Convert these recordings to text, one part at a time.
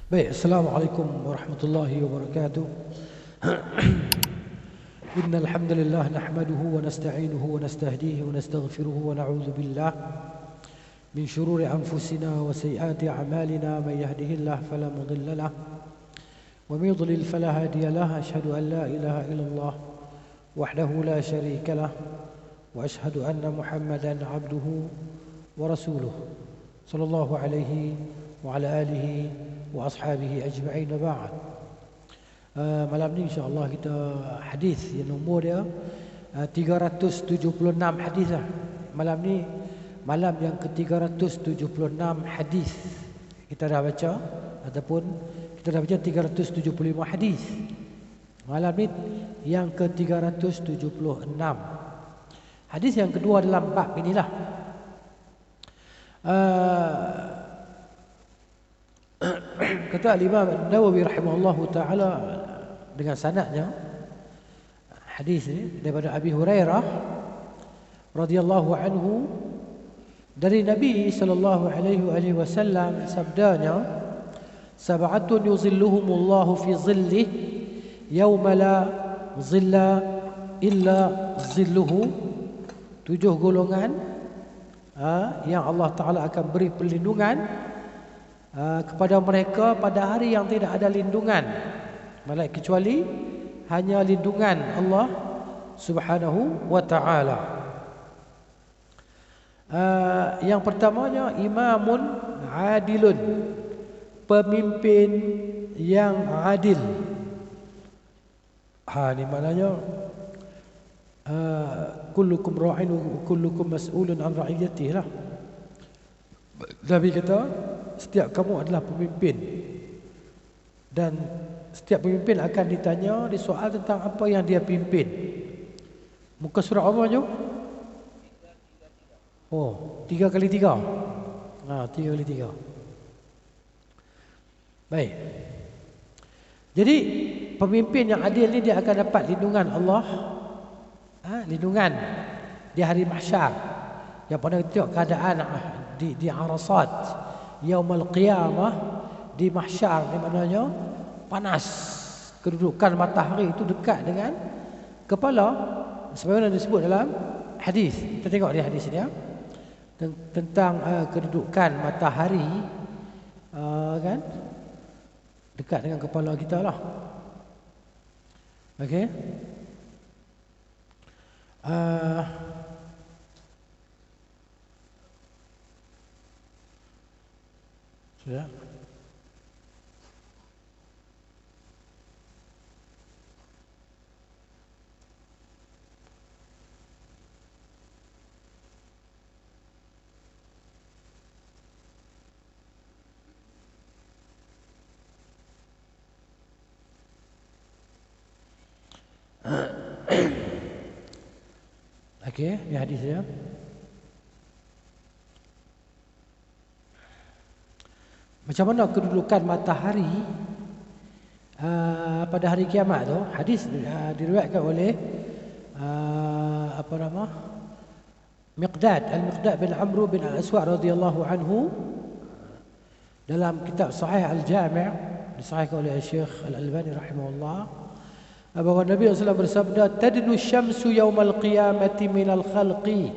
Baik, Assalamualaikum warahmatullahi wabarakatuh. Innal hamdalillah nahmaduhu wa nasta'inuhu wa nastahdihi wa nastaghfiruhu wa na'udzu billah min shururi anfusina wa sayyiati a'malina may yahdihillahu fala mudilla lahu wa may yudlil fala hadiya lahu. Asyhadu an la ilaha illallah wahdahu la syarika lah wa asyhadu anna Muhammadan 'abduhu wa rasuluh sallallahu alaihi wa ala alihi wa ashabihi ajma'in ba'd. Malam ni insya-Allah kita hadis yang nombor dia 376 hadis lah. Malam ni malam yang ke-376 hadis. Kita dah baca ataupun kita dah baca 375 hadis. Malam ni yang ke-376. Hadis yang kedua dalam bab inilah. Kata Imam Nawawi rahimahullahu taala dengan sanadnya hadis ini daripada Abi Hurairah radhiyallahu anhu dari Nabi sallallahu alaihi wasallam sabdanya, sab'atun yuzilluhumullahu fi zillih yauma la zilla illa zilluhu. 7 golongan yang Allah taala akan beri perlindungan kepada mereka pada hari yang tidak ada lindungan kecuali hanya lindungan Allah Subhanahu wa taala. Yang pertamanya imamun adilun, pemimpin yang adil. Ini maknanya kullukum ra'in wa kullukum mas'ulun an ra'iyatihi lah. Nabi kata setiap kamu adalah pemimpin dan setiap pemimpin akan ditanya disoal tentang apa yang dia pimpin. Muka surah apa je? 3 kali 3. 3 kali 3. Baik. Jadi pemimpin yang adil ni dia akan dapat lindungan Allah, lindungan di hari mahsyar. Yang pada tengok keadaan di Arasat Yaumul Qiyamah, di mahsyar, di mananya panas, kedudukan matahari itu dekat dengan kepala, sebagaimana disebut dalam hadis. Kita tengok di hadis ini tentang kedudukan matahari kan dekat dengan kepala kita lah. Okey. Sudah. Okey, ini hadis dia. Macam mana kedudukan matahari pada hari kiamat tu? Hadis diriwayatkan oleh Miqdad bin Amr bin Al-Aswad radhiyallahu anhu dalam kitab Sahih Al-Jami' disahihkan oleh Syekh Al-Albani rahimahullah, bahwa Nabi SAW bersabda, tadnu syamsu yaumal qiyamati minal khalqi.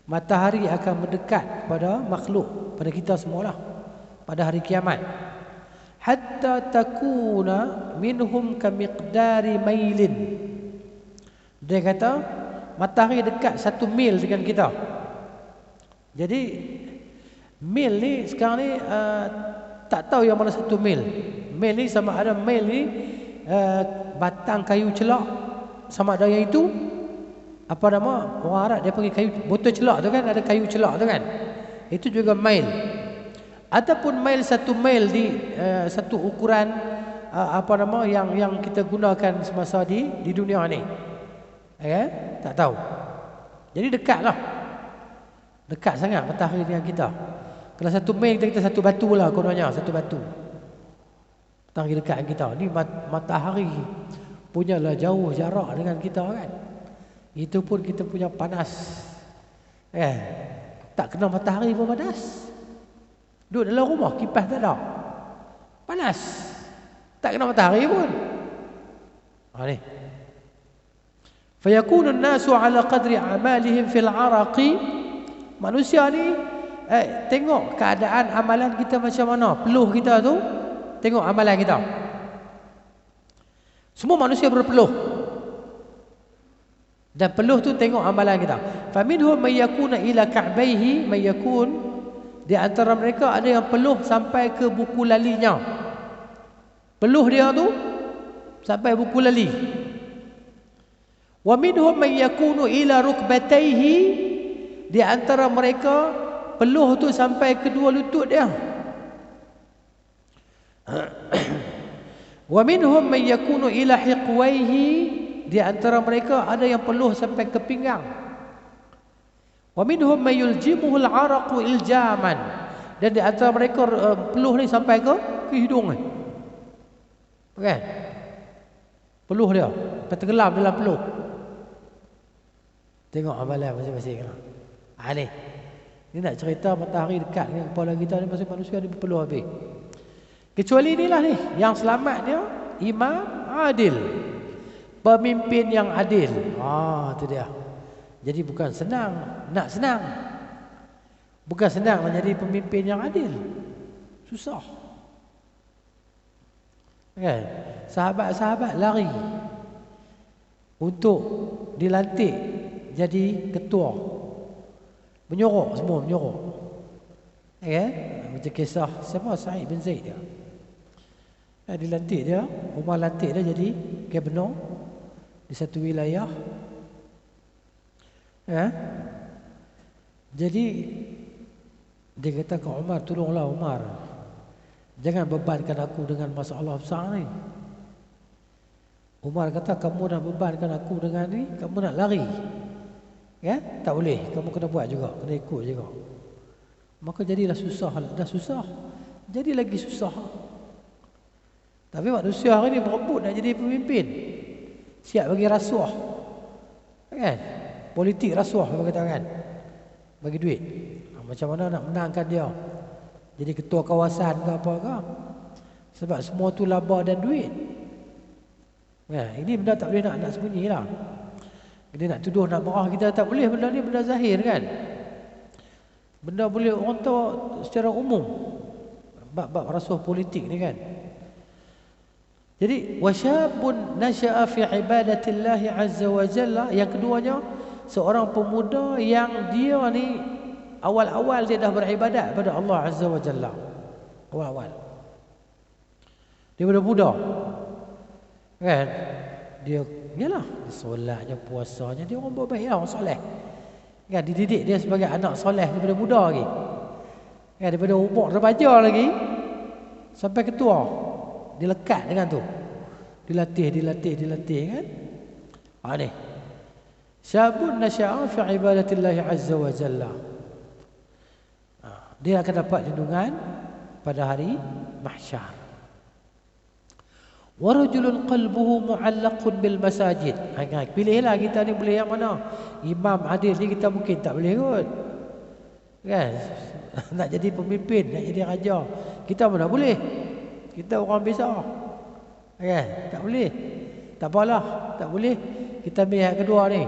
Matahari akan mendekat pada makhluk, pada kita semualah pada hari kiamat. Hatta takuna minhum kamiqdari mailin. Dia kata matahari dekat 1 mil dengan kita. Jadi mil ni sekarang ni tak tahu yang mana 1 mil. Mil ni sama ada mil ni batang kayu celak, sama ada yang itu apa nama orang Arab dia panggil kayu botol celak tu kan, ada kayu celak tu kan, itu juga mil. Ataupun mil 1 mil di satu ukuran yang kita gunakan semasa di dunia ni. Tak tahu. Jadi dekatlah. Dekat sangat matahari dengan kita. Kalau 1 mil kita 1 batu lah kononnya, 1 batu. Matahari dekat dengan kita. Ni matahari punyalah jauh jarak dengan kita kan. Itu pun kita punya panas. Tak kena matahari pun panas. Duduk dalam rumah, kipas tak ada. Panas. Tak kena matahari pun. Ni. Fayakunu an-nasu ala qadri a'malihim fil 'araqi. Manusia ni tengok keadaan amalan kita macam mana. Peluh kita tu, tengok amalan kita. Semua manusia berpeluh. Dan peluh tu tengok amalan kita. Faminhum may yakuna ila ka'baihi, may yakun, di antara mereka ada yang peluh sampai ke buku lalinya. Peluh dia tu sampai buku lali. Wa minhum may yakunu ila rukbatayhi, di antara mereka peluh tu sampai kedua lutut dia. Wa minhum may yakunu ila hiqwayhi, di antara mereka ada yang peluh sampai ke pinggang. Wa minhum may yuljimuhu al-'araqu iljaman, dan di antara mereka peluh ni sampai ke hidung ni. Kan? Peluh dia sampai tenggelam dalam peluh. Tengok amalan masing-masing lah. Ni nak cerita matahari dekat dengan kepala kita ni, masing manusia dia berpeluh habis. Kecuali inilah ni, yang selamat dia imam adil, pemimpin yang adil. Tu dia. Jadi bukan senang, nak senang. Bukan senang nak jadi pemimpin yang adil. Susah. Kan? Sahabat-sahabat lari untuk dilantik jadi ketua. Menyorok, semua menyorok. Macam kisah siapa? Sa'id bin Zaid dia. Dilantik dia, Umar lantik dia jadi gubernur di satu wilayah. Jadi dia kata ke Umar, tolonglah Umar, jangan bebankan aku dengan masalah besar ni. Umar kata, kamu dah bebankan aku dengan ni, kamu nak lari, tak boleh, kamu kena buat juga, kena ikut juga. Maka jadilah susah, dah susah jadi lagi susah. Tapi manusia hari ni berebut nak jadi pemimpin, siap bagi rasuah, kan? Politik rasuah orang kata kan, bagi duit. Macam mana nak menangkan dia jadi ketua kawasan ke apa ke? Sebab semua tu laba dan duit. Ini benda tak boleh nak sembunyi lah. Dia nak tuduh, nak marah kita tak boleh. Benda ni benda zahir kan. Benda boleh orang tahu secara umum. Bab rasuah politik ni kan. Jadi wasyabun nasya'a fi ibadatillahi azza wa jalla. Yang keduanya, seorang pemuda yang dia ni awal-awal dia dah beribadat pada Allah azza wa jalla. Awal-awal dia budak-budak kan, dia yalah, solatnya, puasanya, dia orang baik lah, orang soleh kan. Dididik dia sebagai anak soleh daripada muda lagi kan, daripada umur remaja lagi sampai ketua. Dilekat dengan tu, dilatih kan. Ni syabun nasya'a fi ibadatillahi azza wa jalla. Dia akan dapat lindungan pada hari mahsyar. Wa rajulun qalbuhu mu'allaqun bil masajid. Pilihlah kita ni boleh yang mana. Imam adil ni kita mungkin tak boleh kot, kan? Nak jadi pemimpin, nak jadi raja, kita mana boleh. Kita orang biasa, kan? Tak boleh. Tak apalah, tak boleh. Kita ambil hak kedua ni.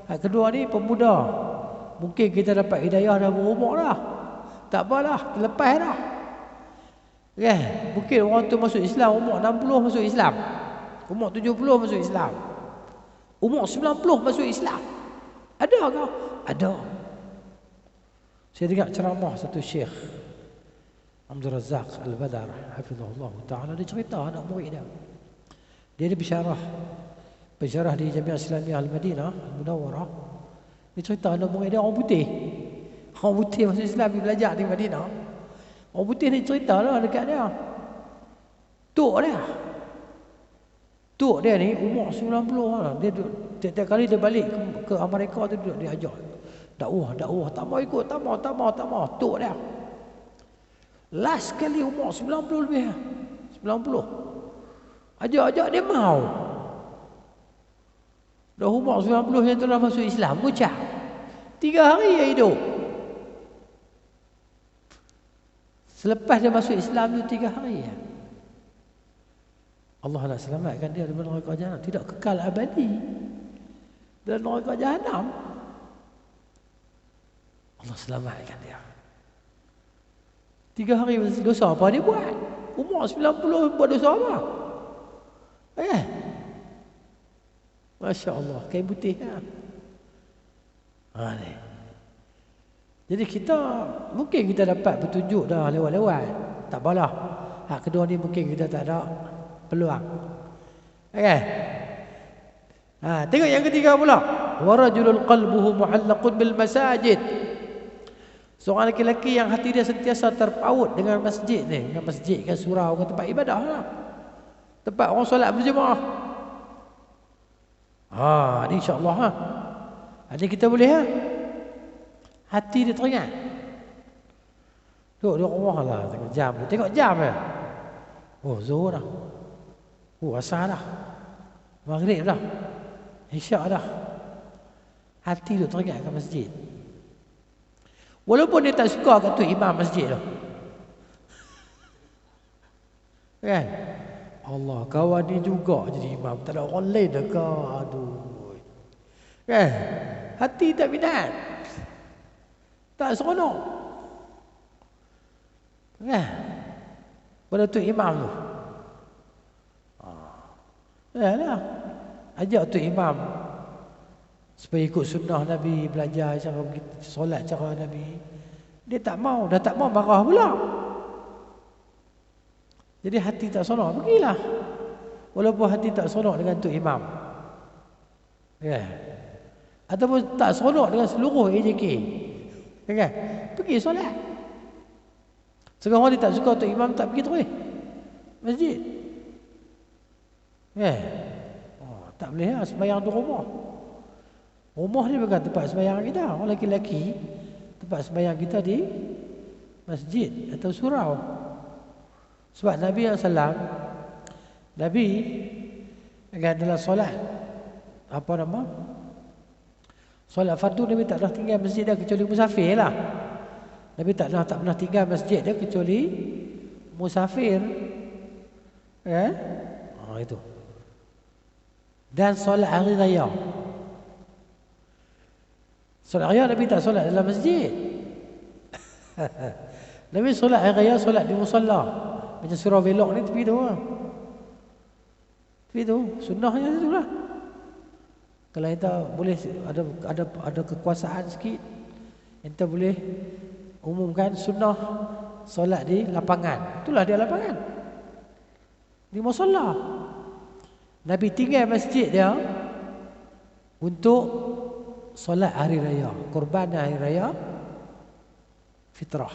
Hak kedua ni pemuda. Mungkin kita dapat hidayah dah berumur dah. Tak apalah, lepas dah. Kan? Mungkin orang tu masuk Islam umur 60 masuk Islam. Umur 70 masuk Islam. Umur 90 masuk Islam. Ada ke? Ada. Saya dengar ceramah satu syekh Abdul Razak Al-Badar hafizahullah taala, dia cerita anak murid dia. Dia ada pensyarah di Jamiah Islamiyah Al-Madinah Al-Munawwarah. Dia cerita anak murid dia orang putih. Orang putih masuk Islam, dia belajar di Madinah. Orang putih ni cerita lah dekat dia. Tok dia ni umur 90 lah. Dia tiap kali dia balik ke Amerika tu duduk dia ajar. Dakwah, tak mau ikut, tak mau. Tok dia. Last kali umur 90 lebih. 90. Ajak dia mau. Dah umur 90 yang telah masuk Islam, ucap. 3 hari dia hidup. Selepas dia masuk Islam tu 3 hari ya. Allah nak selamatkan dia dari neraka jahanam, tidak kekal abadi dalam neraka jahanam. Allah selamatkan dia. 3 hari dosa apa dia buat? Umur 90 buat dosa apa? Masya Allah, kain putih kan? Ni. Jadi mungkin kita dapat petunjuk dah lewat-lewat. Tak apalah. Hak kedua ni mungkin kita tak ada peluang. Tengok yang ketiga pula. Warajulul qalbuhu mu'allaqun bil masajid. Seorang lelaki yang hati dia sentiasa terpaut dengan masjid ni. Dengan masjid kan, surau kan, tempat ibadah lah. Tempat orang solat berjemaah. Ni insya-Allah Ada kita boleh hati dia teringat. Duduk rumah lah, tengok jam. Tengok jam Zuhur dah. Asar dah. Maghrib dah. Isyak dah. Hati dia teringat ke masjid. Walaupun dia tak suka kat tu imam masjid tu. Kan? Allah, kawan ni juga jadi imam. Tak ada orang lain dah ke? Aduh. Kan? Hati tak minat. Tak seronok. Kan? Pada tu imam tu. Lah. Ajak tu imam supaya ikut sunnah Nabi, belajar cara solat cara Nabi. Dia tak mau, dah tak mau marah pula. Jadi hati tak seronok, pergilah. Walaupun hati tak seronok dengan tu imam. Ataupun tak seronok dengan seluruh AJK. Kan? Pergi solat. Sekarang dia tak suka tu imam, tak pergi terus masjid. Tak boleh sembahyang di rumah. Rumah ni bukan tempat sembahyang kita. Orang lelaki-lelaki, tempat sembahyang kita di masjid atau surau. Sebab Nabi SAW, Nabi dalam solat, solat fardu, Nabi tak pernah tinggal masjid dia kecuali musafir lah. Nabi tak pernah tinggal masjid dia kecuali musafir. Itu. Dan solat hari raya. Solat raya Nabi tak solat dalam masjid. Nabi solat hari raya, solat di musalla. Macam surau velok ni tepi tu. Tepi tu, sunnahnya tu lah. Kalau kita boleh ada kekuasaan sikit, kita boleh umumkan sunnah solat di lapangan. Itulah dia lapangan. Di musalla. Nabi tinggal masjid dia untuk solat hari raya, kurban hari raya fitrah.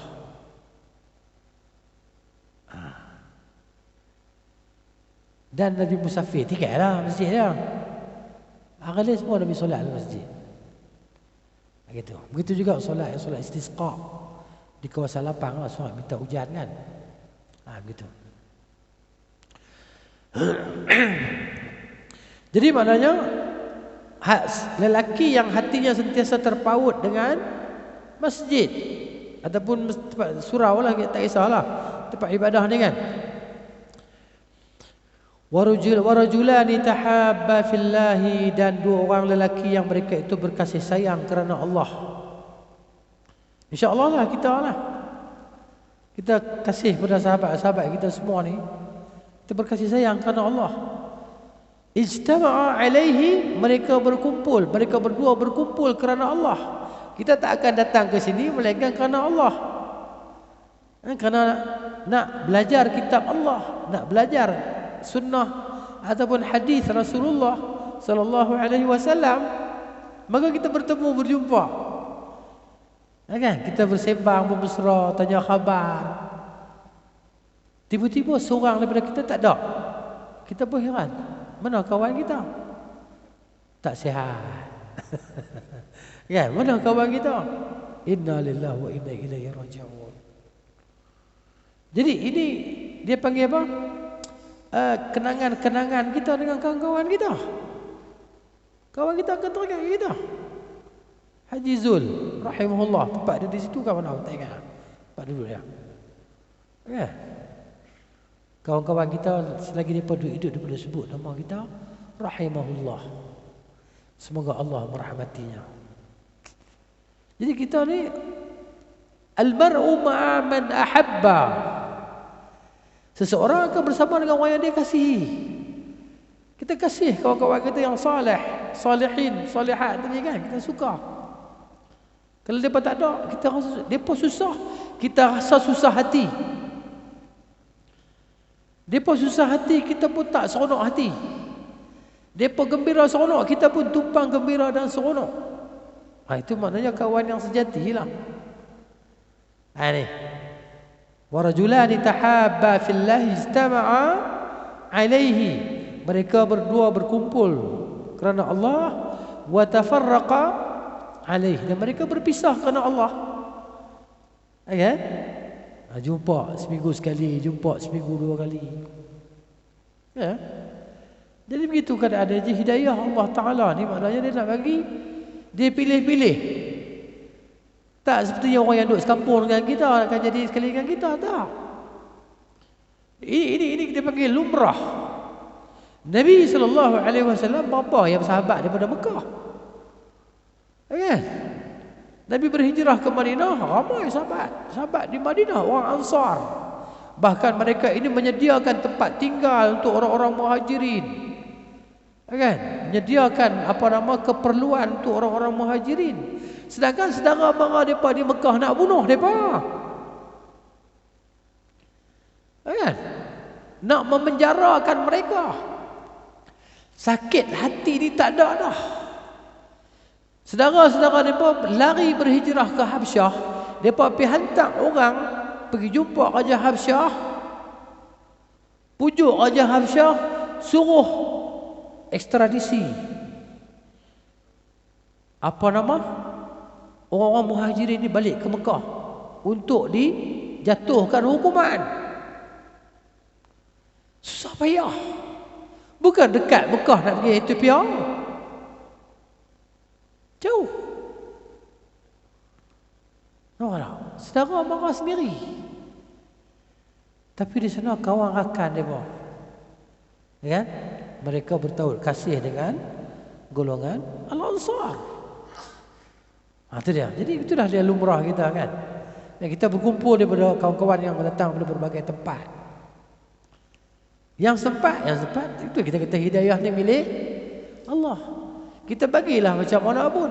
Dan Nabi musafir tinggal lah masjid dia. Akhirnya semua Nabi solat dalam masjid. Begitu juga solat istisqa di kawasan lapang lah, solat minta hujan kan. Begitu. Jadi maknanya lelaki yang hatinya sentiasa terpaut dengan masjid ataupun tempat surau lah, tak kisahlah tempat ibadah ni kan. Warajulani tahabba fillahi, dan 2 orang lelaki yang mereka itu berkasih sayang kerana Allah. InsyaAllah lah kita kasih pada sahabat-sahabat kita semua ni, kita berkasih sayang kerana Allah. Ijtama'a alaihi, mereka berdua berkumpul kerana Allah. Kita tak akan datang ke sini melainkan kerana Allah. Kerana nak belajar kitab Allah, nak belajar sunnah ataupun hadis Rasulullah sallallahu alaihi wasallam, maka kita bertemu, berjumpa. Kan? Kita bersembang, bermesra, tanya khabar. Tiba-tiba seorang daripada kita tak ada. Kita pun heran. Mana kawan kita? Tak sihat. Kan? Mana kawan kita? Inna lillahi wa inna ilaihi raji'un. Jadi ini dia panggil apa? Kenangan-kenangan kita dengan kawan-kawan kita. Kawan kita akan teringat kita. Haji Zul rahimahullah, tempat dia di situ kan, mana tak ingat. Tempat dulu dia. Kan? Kawan-kawan kita selagi mereka hidup daripada sebut nama kita rahimahullah. Semoga Allah merahmatinya. Jadi kita ni al-mar'u ma'a man ahabba. Seseorang akan bersama dengan orang yang dia kasihi. Kita kasih kawan-kawan kita yang salih, salihin, salihat tadi kan, kita suka. Kalau mereka tak ada, kita rasa mereka susah, kita rasa susah hati. Mereka susah hati, kita pun tak seronok hati. Mereka gembira seronok, kita pun tumpang gembira dan seronok. Itu maknanya kawan yang sejati lah. Ni. Warajulani tahabba fillahi ijtama'a alaihi. Mereka berdua berkumpul kerana Allah, wa tafarraqa alaihi, dan mereka berpisah kerana Allah. Kan? Jumpa seminggu sekali, jumpa seminggu 2 kali. Ya. Jadi begitu keadaan dia. Hidayah Allah Ta'ala ni maknanya dia nak bagi, dia pilih-pilih. Tak seperti orang yang duduk sekampung dengan kita akan jadi sekali dengan kita, tak. Ini kita panggil lumrah. Nabi SAW berapa yang sahabat daripada Mekah? Kan? Nabi berhijrah ke Madinah, ramai sahabat di Madinah, orang Ansar. Bahkan mereka ini menyediakan tempat tinggal untuk orang-orang muhajirin. Kan? Menyediakan keperluan untuk orang-orang muhajirin. Sedangkan saudara mara mereka di Mekah nak bunuh mereka. Kan? Nak memenjarakan mereka. Sakit hati ni tak ada dah. Saudara-saudara mereka lari berhijrah ke Habsyah. Mereka pergi hantar orang pergi jumpa Raja Habsyah. Pujuk Raja Habsyah, suruh ekstradisi. Apa nama? Orang-orang muhajirin ni balik ke Mekah untuk dijatuhkan hukuman. Susah payah. Bukan dekat Mekah nak pergi Ethiopia. Jauh. Nampak? Saudara marah sendiri. Tapi di sana kawan rakan mereka. Kan? Mereka bertaut kasih dengan golongan Al-Ansar. Itu dia. Jadi itulah dia lumrah kita kan. Dan kita berkumpul daripada kawan-kawan yang datang dari berbagai tempat. Yang sempat itu kita kata hidayah ni milik Allah. Kita bagilah macam mana pun.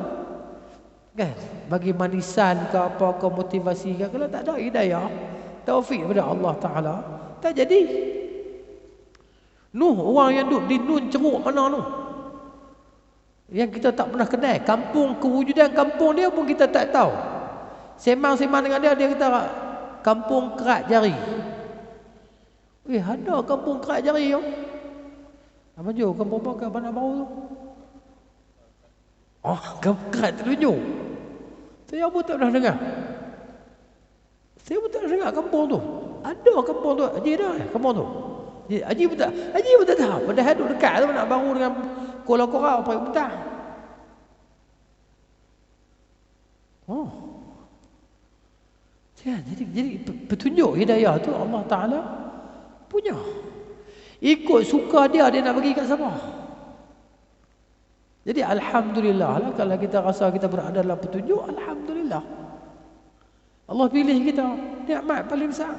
Kan? Bagi manisan ke apa ke motivasi ke, kalau tak ada hidayah, taufik daripada Allah Taala, tak jadi. Nuh, orang yang duduk di Nun Ceruk mana Nuh? Yang kita tak pernah kenal, kampung, kewujudan kampung dia pun kita tak tahu. Semang-semang dengan dia kata kampung Kerat Jari. Ada kampung Kerat Jari tu. Apa je kampung apa Bandar Baru tu? Kampung Kerat Telunjuk. Saya pun tak pernah dengar. Saya pun tak pernah dengar kampung tu. Ada kampung tu, Haji dah kampung tu. Haji pun tak tahu. Padahal duduk dekat tu nak baru dengan Kuala Korau pagi petang. Jadi petunjuk hidayah tu Allah Ta'ala punya. Ikut suka dia nak bagi kat siapa. Jadi alhamdulillah lah kalau kita rasa kita berada dalam petunjuk, alhamdulillah. Allah pilih kita, nikmat paling besar.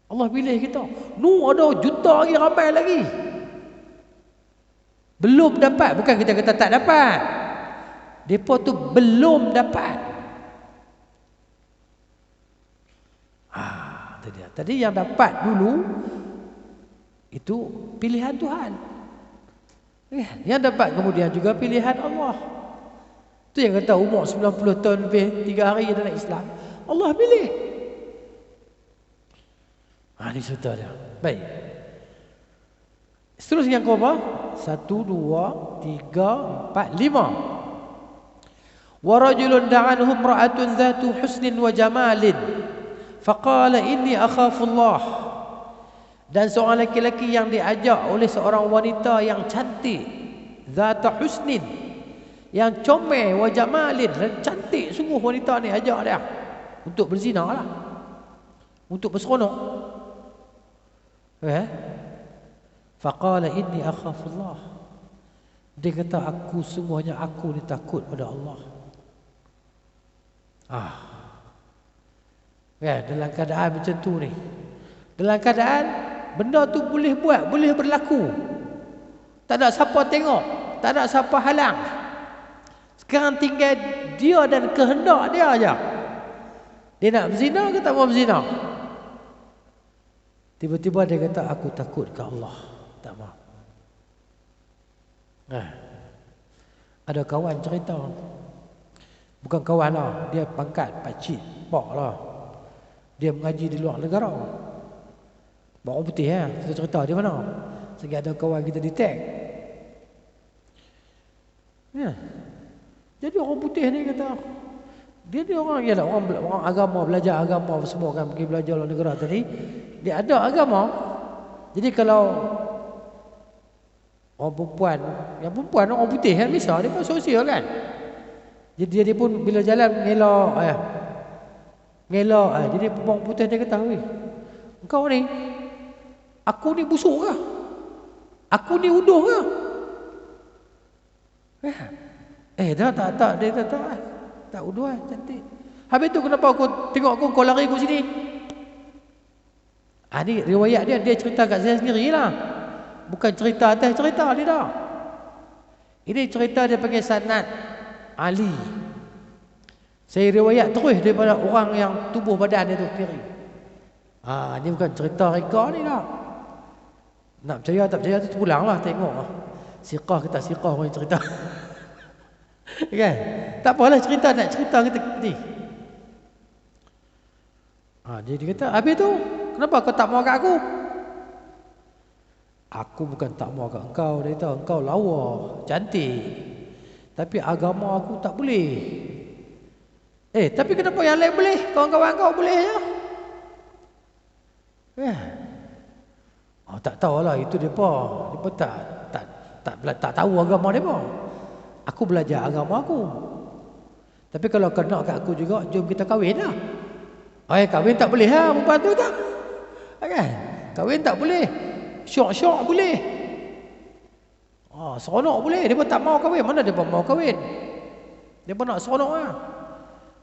Allah pilih kita. Ada juta lagi, ramai lagi. Belum dapat, bukan kita kata tak dapat. Depa tu belum dapat. Tadi yang dapat dulu itu pilihan Tuhan. Yang dapat kemudian juga pilihan Allah. Itu yang kata umur 90 tahun lebih 3 hari dalam Islam, Allah pilih. Ini cerita dia. Baik. Seterusnya yang berapa? 1, 2, 3, 4, 5. Wa rajulun da'anhu imra'atun dhatu husnin wa jamalin faqala inni akhafullah. Dan seorang lelaki yang diajak oleh seorang wanita yang cantik, dhatu husnin, yang comel, wa jamalin, dan cantik sungguh wanita ni, ajak dia untuk berzina lah, untuk berseronok. Faqala inni akhafullah. Dia kata aku semuanya aku ni takut pada Allah. Dalam keadaan macam tu ni. Dalam keadaan benda tu boleh buat, boleh berlaku. Tak ada siapa tengok, tak ada siapa halang. Sekarang tinggal dia dan kehendak dia aja. Dia nak berzina ke tak mau berzina? Tiba-tiba dia kata aku takut ke Allah. Tak mau. Ada kawan cerita. Bukan kawan lah, dia pangkat pakcik, pak lah. Dia mengaji di luar negara. Orang putih kita cerita di mana. Segi ada kawan kita di tag. Jadi orang putih ni kata, dia orang orang agama, belajar agama semua kan, pergi belajar luar negara tadi. Dia ada agama. Jadi kalau orang perempuan, yang perempuan orang putih kan biasa, dia pun sosial kan. Jadi dia pun bila jalan ngelak jadi orang putih dia kata, engkau ni, aku ni busuk ke? Aku ni uduh ke? Dah tak dia kata tak uduh cantik. Habis tu kenapa aku tengok kau lari ke sini? Ni riwayat dia cerita kat saya sendirilah. Bukan cerita atas cerita dia dah. Ini cerita dia panggil sanad Ali. Saya riwayat terus daripada orang yang tubuh badan dia tu sendiri. Ni bukan cerita reka ni dah. Nak percaya tak percaya tu pulanglah tengok. Siqah ke tak siqah orang yang cerita. Kan? Tak apalah cerita nak cerita kita ni. Dia kata, habis tu kenapa kau tak mau kat aku? Aku bukan tak mau kat engkau. Dia kata, engkau lawa, cantik. Tapi agama aku tak boleh. Tapi kenapa yang lain boleh? Kawan-kawan kau boleh je. Tak tahulah itu depa. Depa tak tahu agama depa. Aku belajar agama aku. Tapi kalau kau nak kat aku juga, jom kita kahwin lah. Kahwin tak boleh perempuan tu tak? Kan? Kahwin tak boleh. Syok-syok boleh. Seronok boleh. Dia pun tak mau kahwin. Mana dia pun mau kahwin? Dia pun nak seronok lah.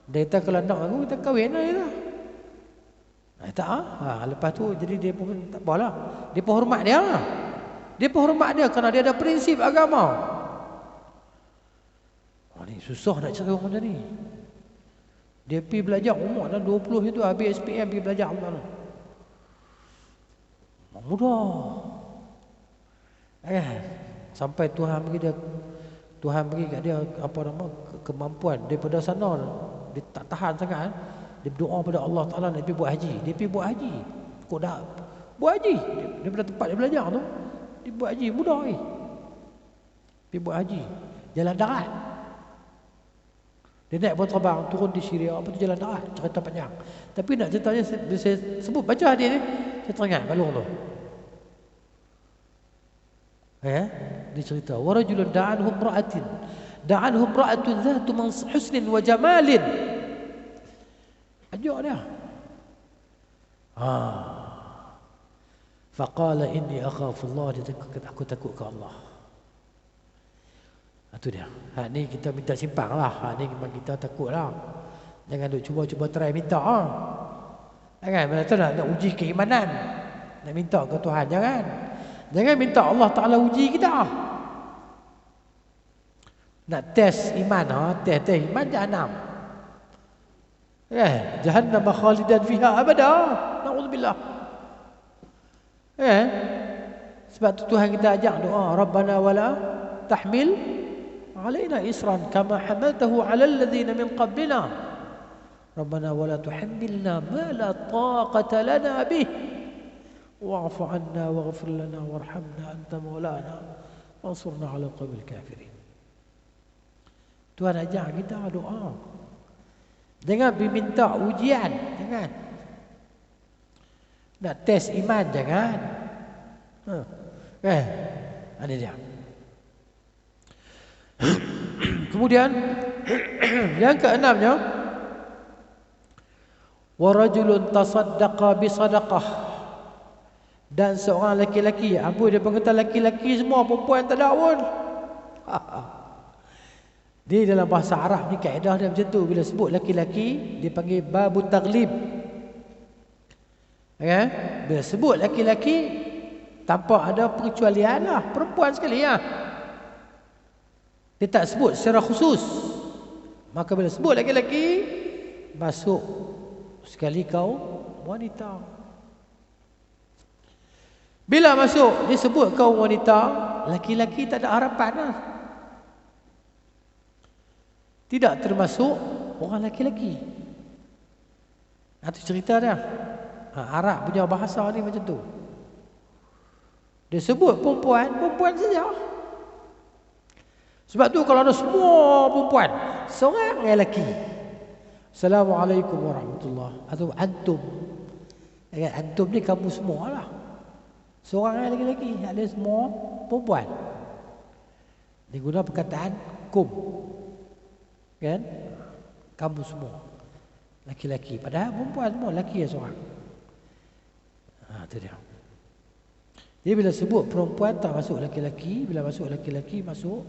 Dia kata kalau nak aku, kita kahwin lah. Lepas tu jadi dia pun tak apalah. Dia pun hormat dia lah. Dia pun hormat dia kerana dia ada prinsip agama. Ni susah nak cari orang macam ni. Dia pergi belajar umur dah 20 itu, habis SPM pergi belajar mana. Mudah. Sampai Tuhan bagi kat dia kemampuan daripada sana. Dia tak tahan sangat. Dia berdoa pada Allah Taala nak pergi buat haji. Dia pergi buat haji. Kok dah buat haji? Daripada tempat dia belajar tu, dia buat haji mudah ni. Pergi buat haji. Jalan darat. Dia naik pun terbang, turun di Syria, apa tu jalan darat, cerita panjang. Tapi nak ceritanya saya sebut baca hadis ni, saya teringat balung tu. Dia cerita, wa rajulun da'anhu imra'atun dhatu husnin wa jamalin. Ajak dia. Faqala inni akhafullah, dia aku takut ke Allah. Itu dia. Ni kita minta simpang lah. Ni memang kita takut lah. Jangan duk cuba-cuba try minta. Kan? Mana tu nak uji keimanan. Nak minta ke Tuhan. Jangan minta Allah Ta'ala uji kita. Nak test iman. Test iman Jahannam. Jahannam khalidan fiha abada. Na'udzubillah. Sebab tu Tuhan kita ajak doa. Rabbana wala tahmil علينا إسرا كما حملته على الذين من قبلنا ربنا ولا تحملنا ما لا طاقة لنا به واعف عنا واغفر لنا وارحمنا أنت مولانا وانصرنا على القوم الكافرين. Tuhan ajak kita doa. Jangan minta ujian, jangan. Nak tes iman, jangan. Ada dia. Kemudian yang keenamnya, wa rajulun tasaddaqa bi sadaqah Dan seorang laki-laki, apa dia kata laki-laki semua, perempuan tak ada pun. Dia dalam bahasa Arab ni kaedah dia macam tu. Bila sebut laki-laki, dia panggil babu taglib. Ya? Bila sebut laki-laki, tanpa ada pengecualian lah, perempuan sekali lah. Dia tak sebut secara khusus. Maka bila sebut laki-laki, masuk sekali kaum wanita. Bila masuk disebut kaum wanita, laki-laki tak ada harapan lah. Tidak termasuk orang laki-laki. Itu cerita dia. Arab punya bahasa ni macam tu. Dia sebut perempuan, perempuan saja. Sebab tu kalau ada semua perempuan, seorang lelaki, Assalamualaikum warahmatullahi, atau antum. Antum ni kamu semua lah. Seorang lelaki, ada semua perempuan. Dia guna perkataan kum. Kan? Kamu semua laki-laki. Padahal perempuan semua, lelaki ya seorang. Itu dia. Jadi bila sebut perempuan tak masuk laki-laki, bila masuk laki-laki masuk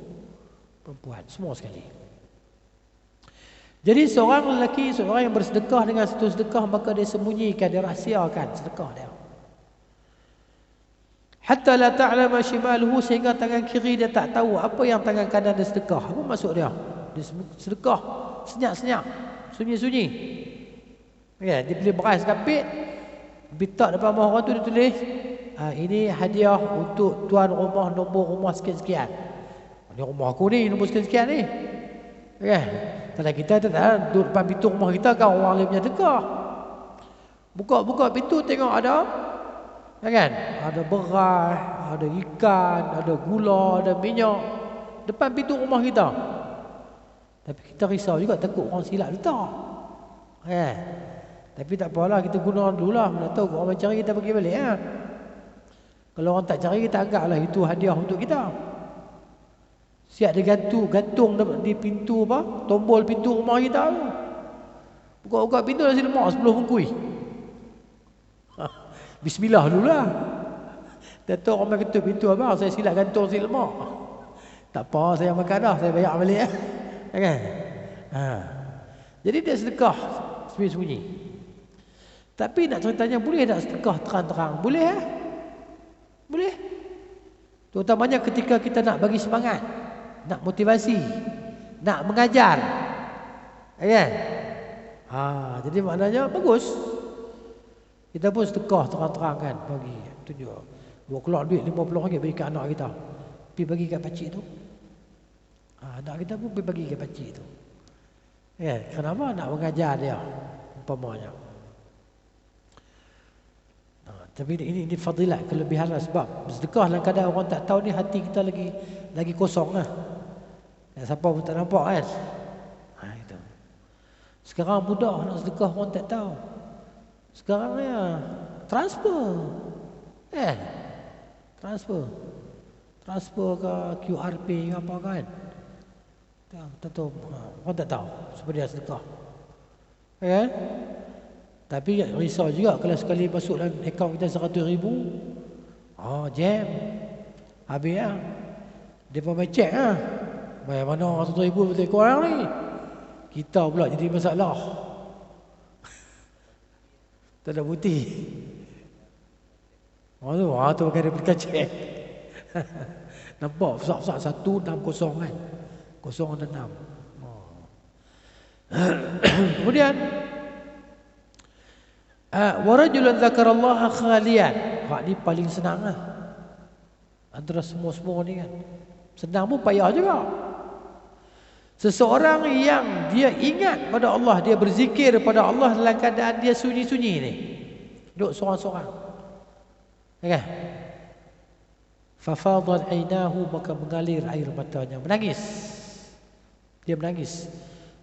perempuan, semua sekali. Jadi seorang lelaki, seorang yang bersedekah dengan satu sedekah, maka dia sembunyikan, dia rahsiakan sedekah dia. Hatta la ta'lama shimaluhu, sehingga tangan kiri dia tak tahu apa yang tangan kanan dia sedekah. Apa maksud dia? Dia sedekah senyap-senyap, sunyi-sunyi. Ya, dia beli beras kapit, bitak depan rumah orang tu, dia tulis, ini hadiah untuk tuan rumah, nombor rumah sekian-sekian. Ini rumah aku ni, nombor sekian-sekian ni. Ya, kalau kita tak duduk depan pintu rumah kita, kan orang lain punya sedekah. Buka-buka pintu tengok ada, kan? Ada beras, ada ikan, ada gula, ada minyak depan pintu rumah kita. Tapi kita risau juga, takut orang silap letak. Ya. Tapi tak apalah, kita guna dululah. Mana tahu orang cari, kita pergi balik. Ya. Kalau orang tak cari, kita anggaplah itu hadiah untuk kita. Siap dia gantung di pintu apa? Tombol pintu rumah kita tu. Buka-buka pintu nasi lemak 10 bungkui. Bismillah dululah. Datuk orang main ketuk pintu, abang saya silap gantung nasi lemak. Tak apa, saya makan dah, saya bayar balik. Kan? Jadi dia sedekah sembunyi-sembunyi. Tapi nak ceritanya, boleh tak sedekah terang-terang? Boleh Boleh. Terutamanya ketika kita nak bagi semangat, nak motivasi, nak mengajar. Kan? Jadi maknanya bagus. Kita pun sedekah terang-terang kan, bagi tunjuk. Buat keluar duit RM50 bagi ke anak kita. Pergi bagi kat pakcik tu. Anak kita pun pergi bagi kat pakcik tu. Ya, kenapa nak mengajar dia? Umpamanya. Tapi ini fadilat, kelebihan lah, sebab sedekah dalam keadaan orang tak tahu ni, hati kita lagi kosong lah. Siapa pun tak nampak kan. Itu. Sekarang mudah nak sedekah, orang tak tahu. Sekarang ni transfer. Transfer ke QR Pay ke apa kan. Tak tahu, orang tak tahu sebenarnya sedekah. Kan? Tapi risau juga kalau sekali masuk dalam akaun kita 100,000, jam. Habis lah. Dia pun main check lah. Bayar mana 100,000 betul korang ni. Kita pula jadi masalah. Tak ada bukti. Tu pakai replika check. Nampak besar-besar 160 kan. 06. Kemudian warajulun zakarallaha khalian. Ni paling senang lah. Antara semua-semua ni kan. Senang pun payah juga. Seseorang yang dia ingat pada Allah, dia berzikir pada Allah dalam keadaan dia sunyi-sunyi ni. Duduk seorang-seorang. Kan? Fafadat ainahu, maka mengalir air matanya. Menangis. Dia menangis.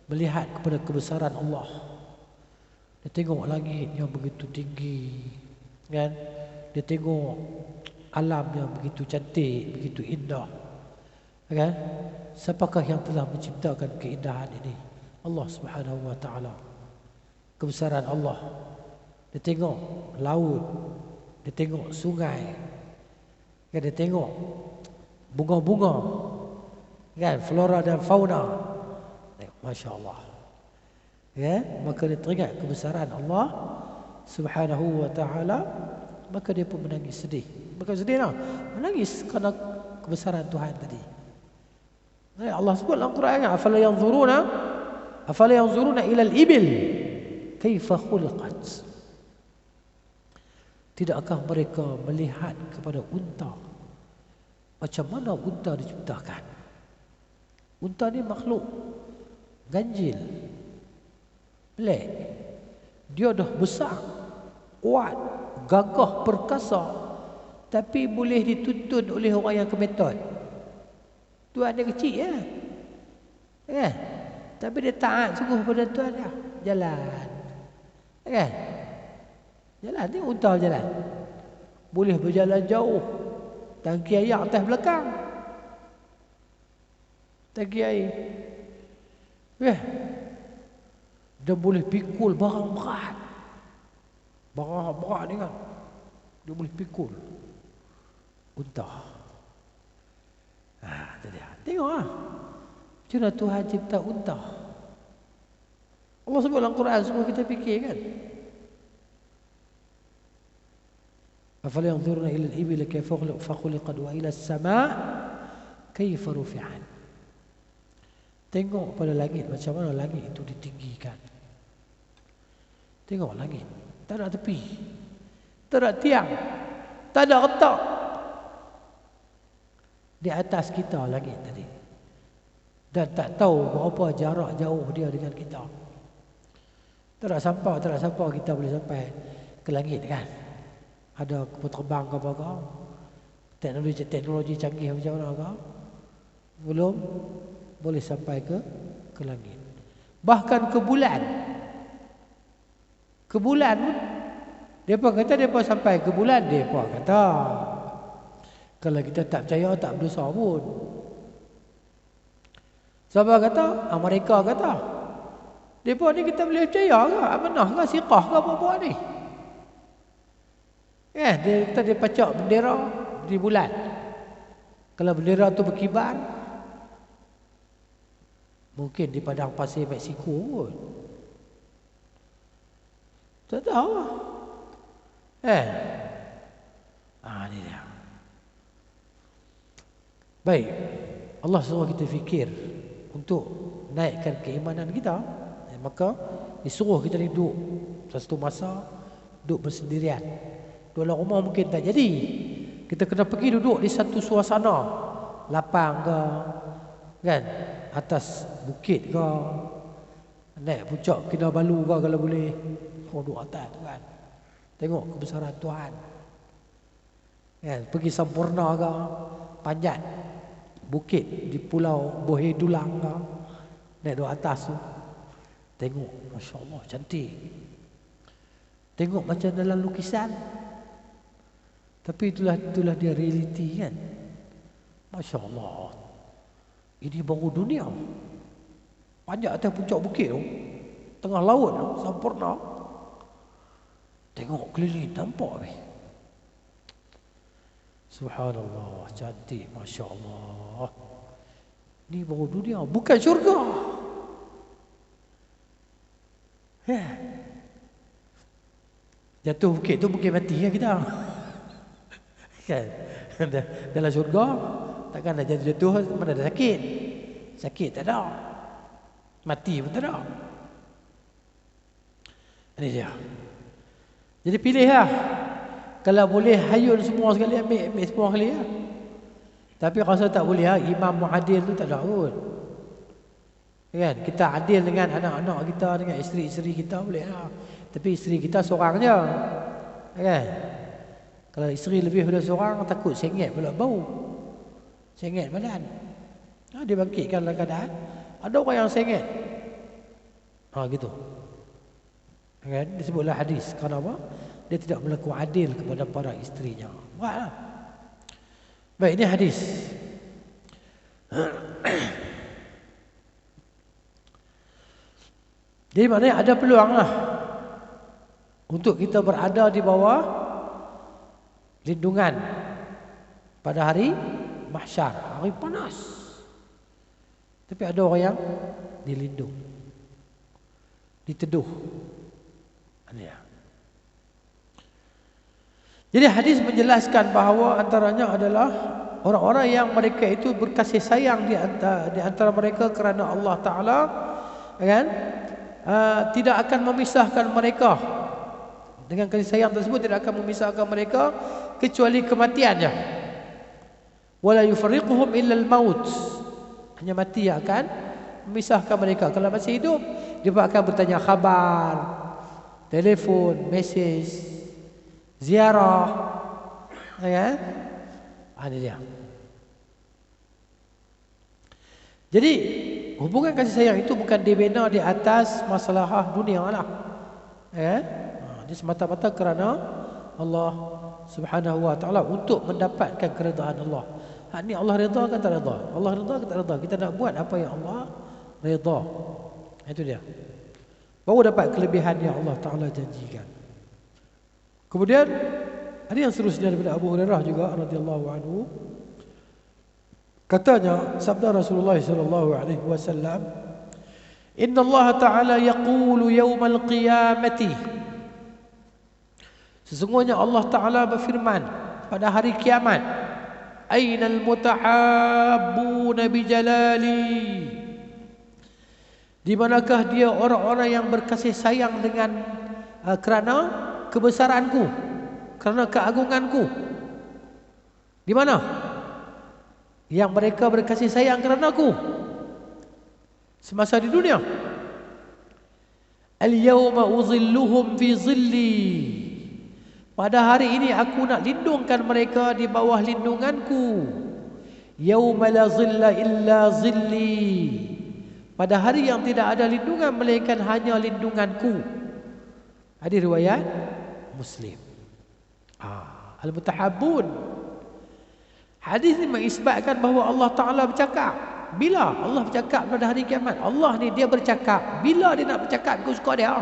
Melihat kepada kebesaran Allah. Dia tengok langit yang begitu tinggi, kan? Dia tengok alam yang begitu cantik, begitu indah, kan? Siapakah yang telah menciptakan keindahan ini? Allah Subhanahu wa taala. Kebesaran Allah. Dia tengok laut, Dia tengok sungai. Kan, dia tengok bunga-bunga. Kan, flora dan fauna. Masya Allah. Ya, maka dia teringat kebesaran Allah Subhanahu wa ta'ala, maka dia pun menangis sedih. Bukan sedih lah, menangis kerana kebesaran Tuhan tadi. Allah sebut dalam Quran, afala yanzuruna ila al-ibil kaifa khuliqat. Tidakkah mereka melihat kepada unta, macam mana unta diciptakan? Unta ni makhluk ganjil, pelik. Dia dah besar, kuat, gagah, perkasa, tapi boleh dituntun oleh orang yang kemetot. Tuan dia kecil ya. Kan? Tapi dia taat sungguh pada Tuan dia. Jalan. Kan? Jalan, tengok unta jalan. Boleh berjalan jauh. Tangki air atas belakang. Tangki air. Dia boleh pikul barang berat. Barang berat ni kan, dia boleh pikul. Unta. Itu dia. Tengok lah. Macam mana Tuhan cipta unta. Allah sebut dalam Quran, semua kita fikir kan. Afala yanzuruna ila al-ibil kayfa khuliqat wa ila as-sama' kayfa rufi'at. Tengok pada langit, macam mana langit itu ditinggikan. Tengok langit, tak ada tepi, tak ada tiang, tak ada retak. Di atas kita langit tadi. Dan tak tahu berapa jarak jauh dia dengan kita. Tak ada sampah kita boleh sampai ke langit kan. Ada kapal terbang ke apa-apa. Teknologi canggih macam mana ke. Belum boleh sampai ke langit. Bahkan ke bulan. Ke bulan pun, mereka kata mereka sampai ke bulan. Mereka kata, kalau kita tak percaya, tak berdosa pun. Siapa kata? Amerika kata. Mereka ni kita boleh percaya ke? Amanah ke? Siqah ke apa-apa ni? Dia kata dia pacak bendera di bulan. Kalau bendera tu berkibar, mungkin di padang pasir Meksiko pun. Tak tahu lah. Ni dia. Baik. Allah suruh kita fikir untuk naikkan keimanan kita. Maka disuruh kita ni duduk satu masa, duduk bersendirian. Dalam rumah mungkin tak jadi. Kita kena pergi duduk di satu suasana, lapang ke, kan, atas bukit ke, naik puncak Kinabalu ke kalau boleh. Duduk atas tu kan, tengok kebesaran Tuhan kan. Pergi Sampurna ke, panjat bukit di Pulau Bohe Dulang ke, naik duduk atas tu, tengok, Masya Allah, cantik. Tengok macam dalam lukisan, tapi itulah dia realiti kan. Masya Allah, ini baru dunia. Panjat atas puncak bukit tu, tengah laut tu, Sampurna. Tengok keliling, nampak ni. Subhanallah, cantik, Masya Allah. Ni baru dunia, bukan syurga. Jatuh bukit tu mungkin mati kan kita. Kan? Dalam syurga, takkan nak jatuh, mana ada sakit. Sakit tak ada. Mati pun tak ada. Ini dia. Jadi pilihlah. Kalau boleh hayun semua sekali, ambil semua sekali lah. Tapi rasa tak boleh lah, imam muadil tu tak ada pun. Kan? Kita adil dengan anak-anak kita, dengan isteri-isteri kita boleh lah. Tapi isteri kita seorang je. Kan? Kalau isteri lebih daripada seorang, takut sengit pula bau. Sengit badan. Dia bangkitkan dalam keadaan ada orang yang sengit. Gitu. Kan? Disebutlah hadis. Kenapa? Dia tidak berlaku adil kepada para isterinya. Buatlah. Baik, ini hadis. Jadi maknanya ada peluang lah untuk kita berada di bawah lindungan pada hari mahsyar, hari panas. Tapi ada orang yang dilindung, diteduh. Jadi hadis menjelaskan bahawa antaranya adalah orang-orang yang mereka itu berkasih sayang di antara mereka kerana Allah Ta'ala, kan? Tidak akan memisahkan mereka. Dengan kasih sayang tersebut tidak akan memisahkan mereka kecuali kematiannya. Wala yufarriquhum illa al-maut. Hanya mati yang akan memisahkan mereka. Kalau masih hidup, dia akan bertanya khabar, telefon, mesej, ziarah, kan? Ini dia. Jadi hubungan kasih sayang itu bukan dibina di atas masalah dunia lah. Dia semata-mata kerana Allah Subhanahu wa taala untuk mendapatkan keridaan Allah. Ini Allah redha ke tak redha? Allah redha ke tak redha? Kita nak buat apa yang Allah redha. Itu dia. Baru dapat kelebihan yang Allah Taala janjikan. Kemudian ada yang seterusnya daripada Abu Hurairah juga radhiyallahu anhu. Katanya sabda Rasulullah sallallahu alaihi wasallam, "Inna Allah Ta'ala yaqulu yawmal qiyamati." Sesungguhnya Allah Ta'ala berfirman pada hari kiamat, "Ainal mutahabbuna bijalali?" Di manakah dia orang-orang yang berkasih sayang dengan kerana kebesaranku, kerana keagunganku? Di mana? Yang mereka berkasih sayang kerana aku semasa di dunia. Al-yawma uzilluhum fi zilli. Pada hari ini aku nak lindungkan mereka di bawah lindunganku. Yawma la zilla illa zilli. Pada hari yang tidak ada lindungan melainkan hanya lindunganku. Hadis riwayat Muslim. Al-mutahabbun. Hadis ini mengisbatkan bahawa Allah Ta'ala bercakap. Bila Allah bercakap pada hari kiamat? Allah ni dia bercakap. Bila dia nak bercakap, ikut suka dia.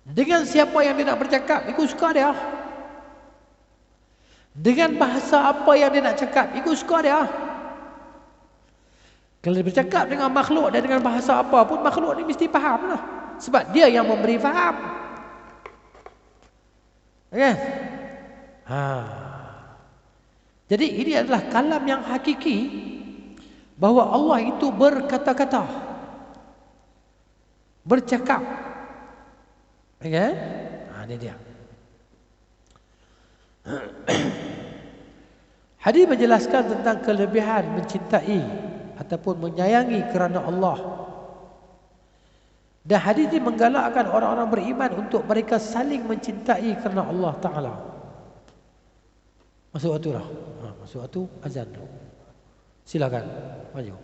Dengan siapa yang dia nak bercakap, ikut suka dia. Dengan bahasa apa yang dia nak cakap, ikut suka dia. Kalau dia bercakap dengan makhluk dan dengan bahasa apa pun, makhluk ni mesti faham lah. Sebab dia yang memberi faham. Okay? Jadi ini adalah kalam yang hakiki, bahawa Allah itu berkata-kata, bercakap. Okay? Ini dia. Hadis menjelaskan tentang kelebihan mencintai ataupun menyayangi kerana Allah. Dan hadis ini menggalakkan orang-orang beriman untuk mereka saling mencintai kerana Allah Ta'ala. Masuk waktu dah. Masuk waktu azan. Silakan maju.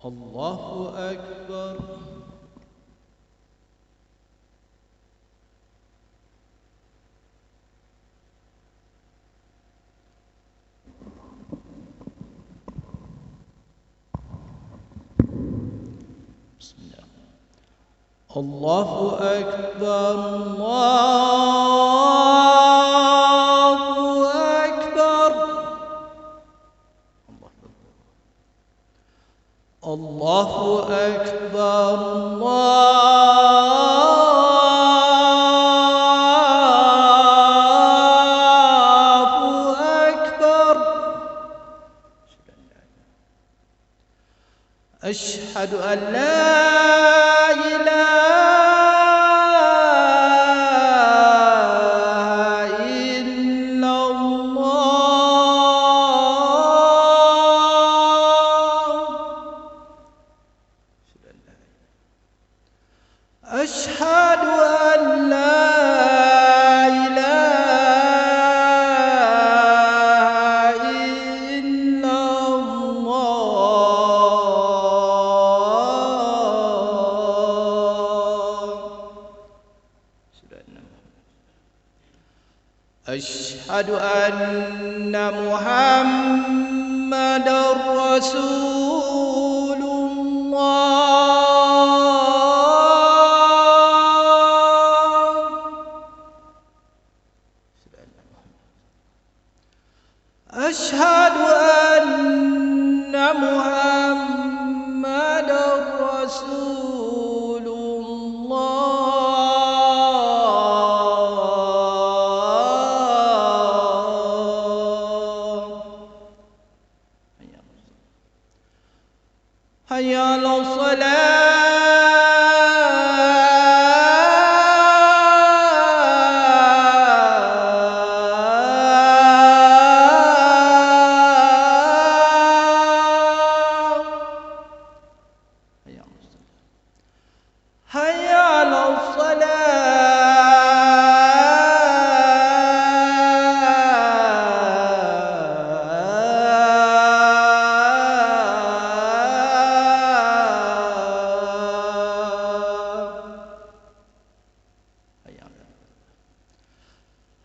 Allahu Akbar. Bismillah. Allahu Akbar. Allahu Akbar. Allahu Akbar. Allahu Akbar. Asyhadu an la ilaha illallah. أشهد أن لا إله إلا الله. أشهد أن محمدا رسول الله. أشهد أن محمدا رسول الله. حي على الصلاة. حي على الصلاة.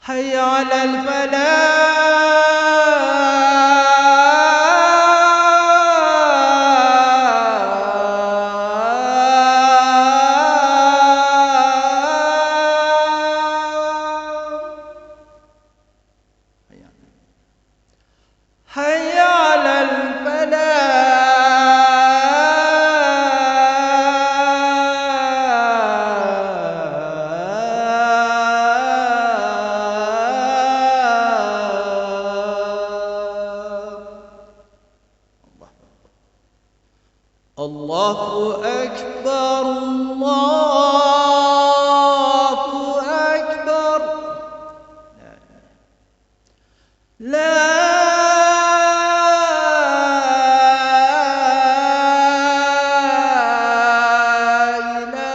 حي على الفلاح. حي على الفلاح. الله أكبر الله أكبر. لا إله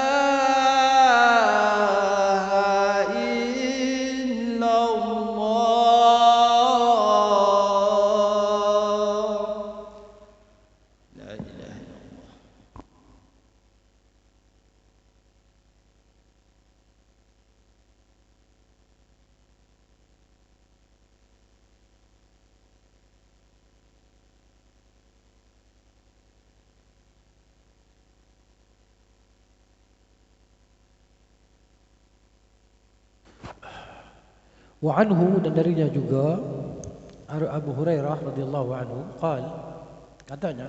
إلا الله. لا إله إلا الله. Wa anhu, dan darinya juga Abu Hurairah radhiyallahu anhu katanya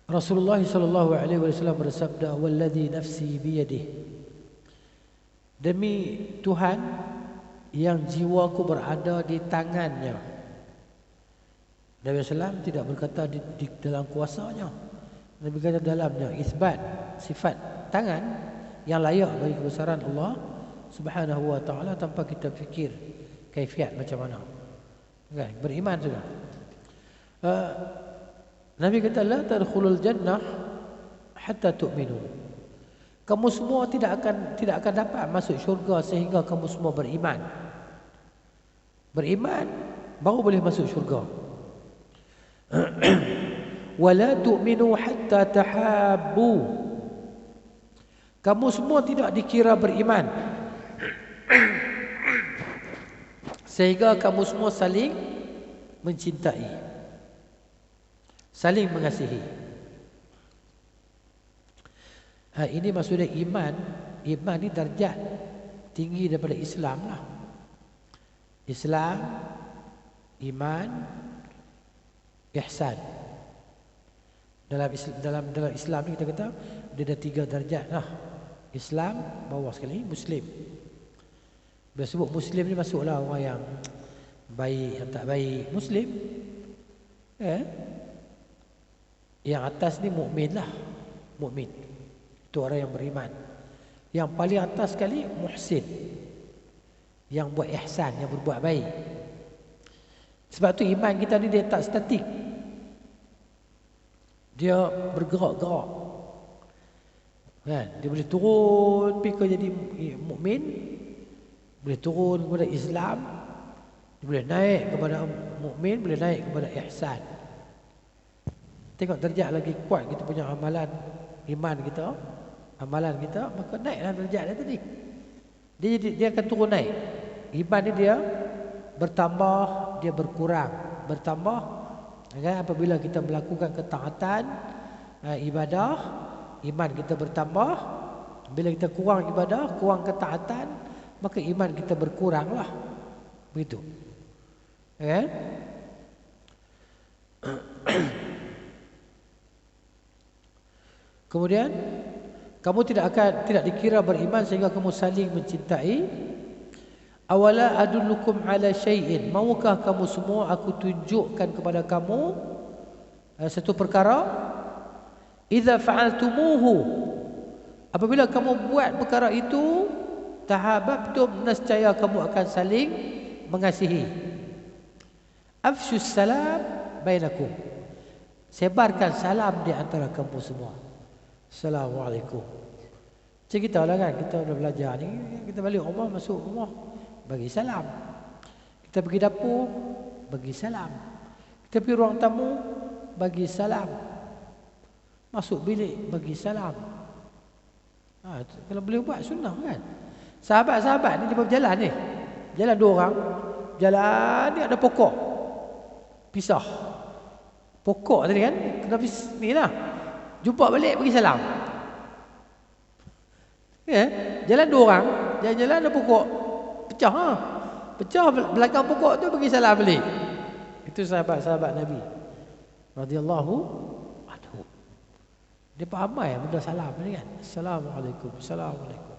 Rasulullah sallallahu alaihi wasallam bersabda, "Walladzi nafsi biyadihi." Demi Tuhan yang jiwaku berada di tangannya. Nabi sallam tidak berkata di dalam kuasanya. Nabi kata dalamnya, isbat sifat tangan yang layak bagi kebesaran Allah Subhanahu wa ta'ala tanpa kita fikir kaifiat macam mana. Kan? Beriman sudah. Nabi kata la tadkhulul jannah hatta tu'minu. Kamu semua tidak akan dapat masuk syurga sehingga kamu semua beriman. Beriman baru boleh masuk syurga. Wala tu'minu hatta tahabbu. Kamu semua tidak dikira beriman sehingga kamu semua saling mencintai, saling mengasihi. Ini maksudnya iman. Iman ni darjat tinggi daripada Islam lah. Islam, iman, ihsan. Dalam Islam ni kita kata dia ada 3 darjat lah. Islam bawah sekali, Muslim. Bila sebut Muslim ni masuklah orang yang baik, yang tak baik. Muslim yang atas ni mukmin lah. Mukmin itu orang yang beriman. Yang paling atas sekali muhsin, yang buat ihsan, yang berbuat baik. Sebab tu iman kita ni dia tak statik, dia bergerak-gerak. Kan? Dia boleh turun pergi ke jadi mukmin, boleh turun kepada Islam, dia boleh naik kepada mukmin, boleh naik kepada ihsan. Tengok derajat lagi kuat kita punya amalan iman kita, amalan kita, maka naiklah derajat dia tadi. Dia akan turun naik. Iman dia bertambah, dia berkurang, bertambah. Kan? Apabila kita melakukan ketaatan, ibadah, iman kita bertambah. Bila kita kurang ibadah, kurang ketaatan, maka iman kita berkuranglah. Begitu. Kan? Kemudian kamu tidak dikira beriman sehingga kamu saling mencintai. Awala adullukum ala syai'in, maukah kamu semua aku tunjukkan kepada kamu satu perkara, idza fa'altumuhu, apabila kamu buat perkara itu, tahabbtum, nescaya kamu akan saling mengasihi. Afshus salam bainakum, sebarkan salam di antara kamu semua. Assalamualaikum. Macam kita lah kan, kita dah belajar ni, kita balik rumah, masuk rumah, bagi salam. Kita pergi dapur, bagi salam. Kita pergi ruang tamu, bagi salam. Masuk bilik, bagi salam. Kalau boleh buat sunnah kan. Sahabat-sahabat ni dia berjalan ni, jalan dua orang, jalan ni ada pokok, pisah. Pokok tadi kan, kena ni lah. Jumpa balik, bagi salam. Ya, jalan dua orang, jalan-jalan ada pokok, pecah ha. Pecah belakang pokok tu, bagi salam balik. Itu sahabat-sahabat Nabi radhiyallahu anhu. Dia ramai benda salam ni kan. Assalamualaikum, assalamualaikum.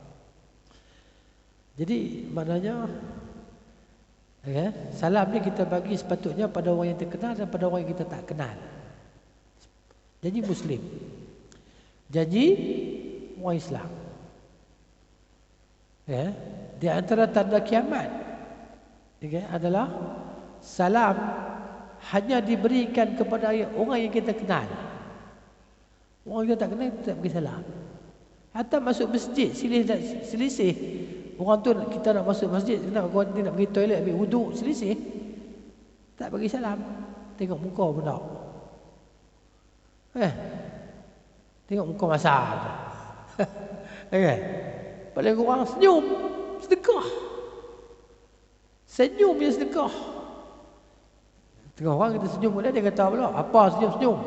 Jadi maknanya salam ni kita bagi sepatutnya pada orang yang terkenal dan pada orang yang kita tak kenal. Janji Muslim, janji orang Islam. Di antara tanda kiamat adalah salam hanya diberikan kepada orang yang kita kenal. Orang yang kita tak kenal, kita tak bagi salam. Hatta masuk masjid, selisih. Orang tu kita nak masuk masjid, dia nak pergi toilet, ambil wuduk, selisih, tak bagi salam. Tengok muka pun tak. Tengok muka masal. Paling kurang senyum, sedekah. Senyum je sedekah. Tengok orang kita senyum pula, dia kata pula, apa senyum-senyum?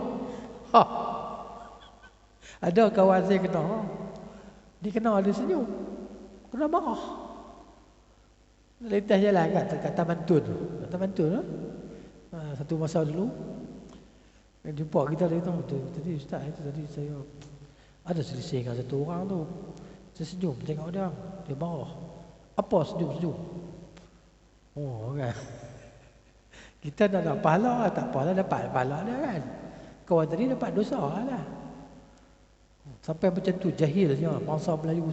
Ada kawan saya kena, dia kena ada senyum, kena marah. Letas jalan kat Taman Tun. Taman Tun satu masa dulu jumpa kita dia tahu tu. Tadi ustaz itu tadi saya ada selisih dengan satu orang tu. Saya senyum tengok dia marah. Apa senyum-senyum? Oh kan. Kita nak pahala, tak apalah, dapat pahala dia kan. Kawan tadi dapat dosa lah. Sampai macam tu jahilnya bangsa Melayu.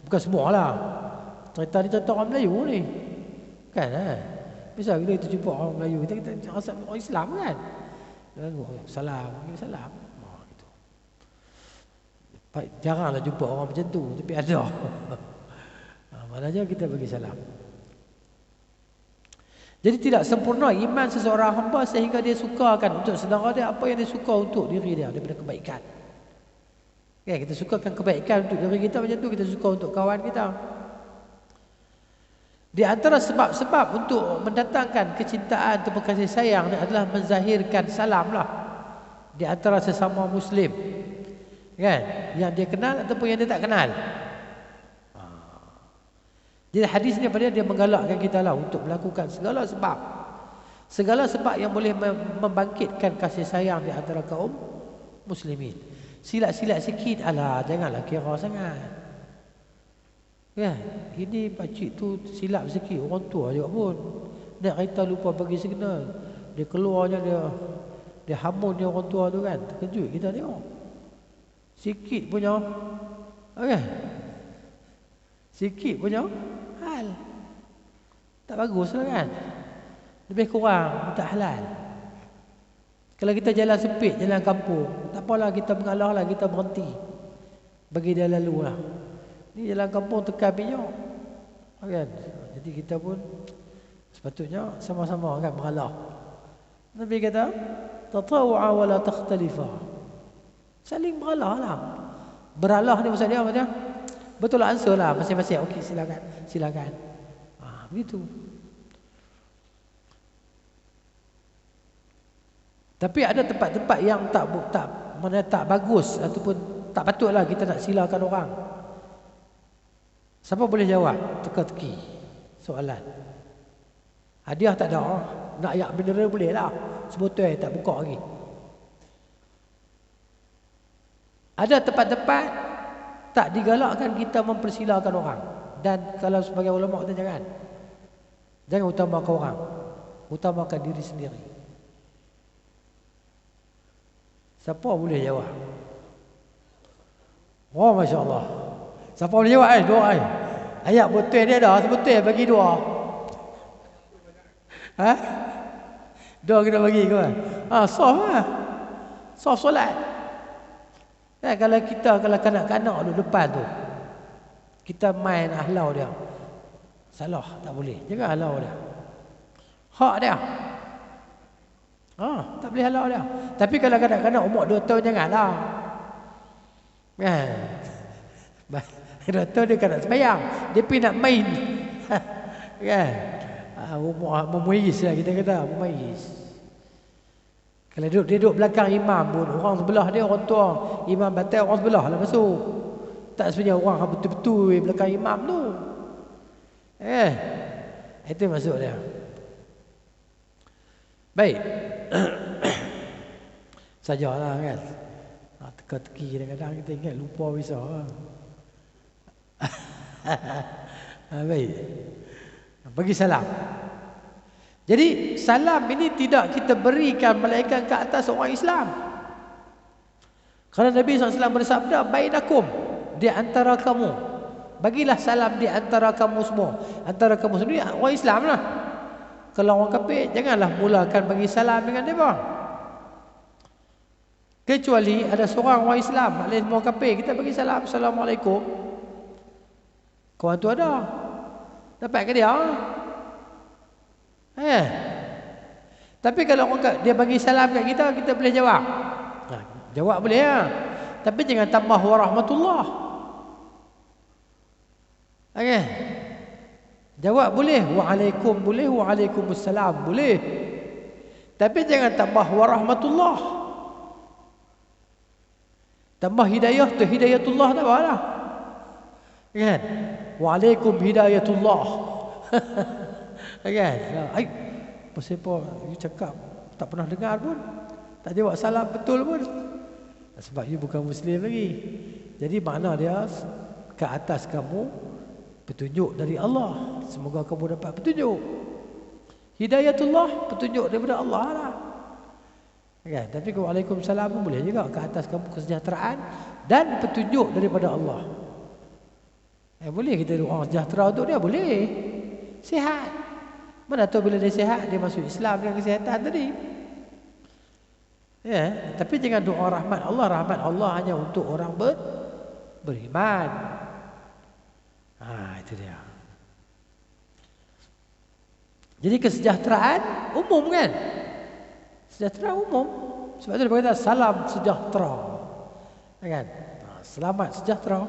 Bukan semua lah. Cerita ni cerita orang Melayu ni. Kan misal kita jumpa orang Melayu, kita rasa orang Islam kan. Salam, salam. Gitu. Jaranglah jumpa orang macam tu, tapi ada. Maknanya kita bagi salam. Jadi tidak sempurna iman seseorang hamba sehingga dia sukakan untuk saudara dia apa yang dia suka untuk diri dia daripada kebaikan. Kita sukakan kebaikan untuk diri kita, macam tu kita suka untuk kawan kita. Di antara sebab-sebab untuk mendatangkan kecintaan atau kasih sayang adalah menzahirkan salam lah di antara sesama Muslim, kan? Yang dia kenal ataupun yang dia tak kenal. Jadi hadis ni pada dia menggalakkan kita lah untuk melakukan segala sebab yang boleh membangkitkan kasih sayang di antara kaum muslimin. Silat-silat sikit, alah janganlah kira sangat. Ini pakcik tu silap sikit, orang tua juga pun. Nak kereta lupa bagi signal, dia keluarnya dia hamun dia orang tua tu kan. Terkejut kita tengok. Sikit punya sikit punya hal. Tak bagus lah kan. Lebih kurang tak halal. Kalau kita jalan sempit, jalan kampung, tak apalah kita mengalah lah, kita berhenti bagi dia lalu lah. Ni jalan kampung tekan minyak, kan? Jadi kita pun sepatutnya sama-sama kan mengalah. Nabi kata, tatawu'a wa la takhtalifa. Saling mengalah lah. Beralah ni maksud dia apa dia? Betul lah answer lah masing-masing. Okey, silakan. Begitu. Tapi ada tempat-tempat yang tak bagus ataupun tak patutlah kita nak silakan orang. Siapa boleh jawab teka-teki soalan? Hadiah tak ada. Nak ayak mineral boleh lah. Sebotol tak buka lagi. Ada tempat-tempat tak digalakkan kita mempersilakan orang. Dan kalau sebagai ulama kita jangan utamakan orang, utamakan diri sendiri. Siapa boleh jawab? Oh, Masya Allah. Siapa boleh jawab? Dua ayat botol dia dah. Sebotol bagi dua. Dua kena bagi ke? Soft lah. Soft solat. Kalau kanak-kanak duduk depan tu, kita main halau dia, salah, tak boleh. Jangan halau dia. Hak dia. Tak boleh halau dia. Tapi kalau kanak-kanak umur 2 tahun janganlah. Kan? 2 tahun dia kan nak sembahyang, dia pergi nak main. Kan? Memuiz lah kita kata, memuiz. Kalau duduk belakang imam pun, orang sebelah dia orang tua, imam batal orang sebelah lah masuk. Tak sebenarnya orang betul-betul belakang imam tu. Itu masuk dia. Baik. Sajalah kan. Teka-teki kadang-kadang kita ingat lupa bisa. Baik. Bagi salam. Jadi salam ini tidak kita berikan melainkan ke atas orang Islam. Kerana Nabi SAW bersabda, bainakum, di antara kamu, bagilah salam di antara kamu semua. Antara kamu sendiri orang Islam lah. Kalau orang kafir, janganlah mulakan bagi salam dengan mereka. Kecuali ada seorang orang Islam, maknanya semua kafir, kita bagi salam, Assalamualaikum. Kawan tu ada, dapat ke dia? Tapi kalau dia bagi salam kat kita, kita boleh jawab. Jawab boleh ya. Tapi jangan tambah warahmatullah. Jawab boleh, waalaikum boleh, waalaikumsalam boleh. Tapi jangan tambah warahmatullah. Tambah hidayah tu hidayatullah tak apalah. Kan? Waalaikum hidayatullah. Kan? Pasal apa you cakap tak pernah dengar pun, tak jawab salam betul pun, sebab you bukan Muslim lagi. Jadi makna dia ke atas kamu petunjuk dari Allah. Semoga kamu dapat petunjuk. Hidayatullah, petunjuk daripada Allah lah. Kan? Tapi ke waalaikumsalam pun boleh juga, ke atas kamu kesejahteraan dan petunjuk daripada Allah. Boleh kita doa sejahtera untuk dia, boleh. Sihat. Mana tahu bila dia sihat, dia masuk Islam dengan kesihatan tadi. Tapi jangan doa rahmat Allah. Rahmat Allah hanya untuk orang beriman. Itu dia. Jadi kesejahteraan umum kan? Sejahtera umum. Sebab itu dia berkata salam sejahtera. Kan? Selamat sejahtera.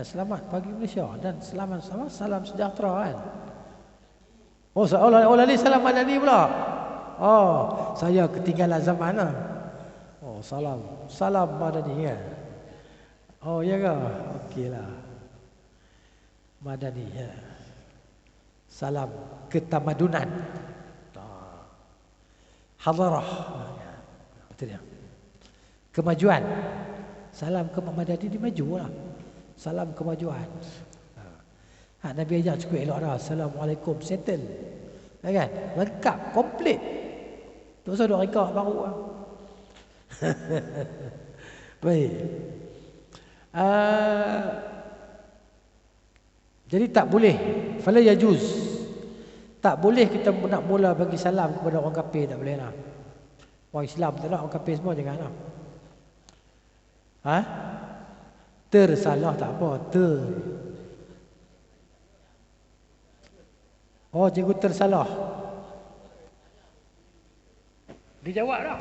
Selamat pagi Malaysia dan selamat salam sejahtera kan? Oh, ni salam madani pula. Oh, saya ketinggalan zaman lah. Oh, salam madani kan? Oh, ya ke? Okeylah. Madani ya. Salam ketamadunan. Hadarah. Betul ya. Kemajuan. Salam madani dia maju lah. Salam kemajuan. Nabi ajak cukup elok dah. Assalamualaikum, settle. Kan? Lengkap, komplit. Tak usah duk reka baru lah. Baik. Jadi tak boleh. Fala yajuz. Tak boleh kita nak mula bagi salam kepada orang kafir, tak boleh lah. Orang Islam tak nak, orang kafir semua jangan lah. Tersalah tak apa, Oh, cikgu tersalah. Dia jawab dah.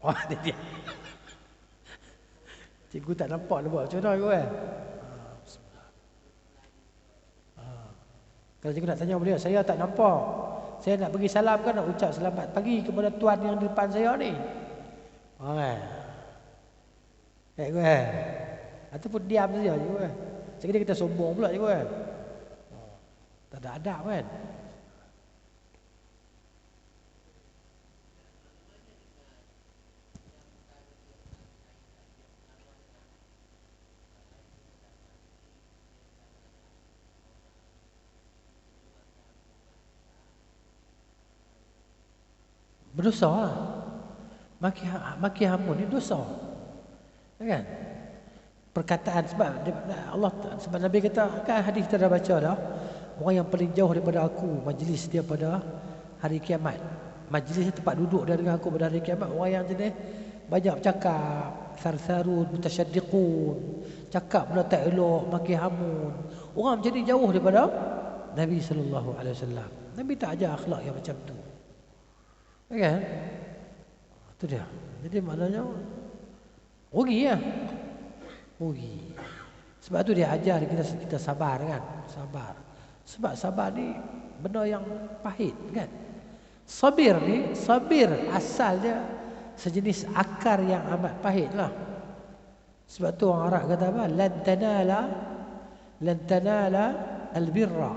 Oh, dia. Cikgu tak nampak dia buat macam mana cikgu Kalau cikgu nak tanya beliau, saya tak nampak. Saya nak pergi salam kan, nak ucap selamat pagi kepada tuan yang di depan saya ni. Cikgu ataupun diam saja cikgu Sekali kita sombong pula cikgu Tak ada adab kan. Berdosa lah. Maki hamun ni dosa. Kan? Perkataan sebab Allah, sebab Nabi kata kan, hadis kita dah baca dah, orang yang paling jauh daripada aku majlis dia pada hari kiamat. Majlis tempat duduk dia dengan aku pada hari kiamat, orang yang jenis banyak bercakap, sarsarun, mutasyaddiqun, cakap benda tak elok, maki hamun. Orang jadi jauh daripada Nabi sallallahu alaihi wasallam. Nabi tak ajar akhlak yang macam tu. Kan? Itu dia. Jadi maknanya rugi ya. Rugi. Sebab tu dia ajar kita sabar kan? Sabar. Sebab sabar ni benda yang pahit kan? Sabir ni, sabir asal dia sejenis akar yang amat pahit lah. Sebab tu orang Arab kata apa? Lan tanala al-birra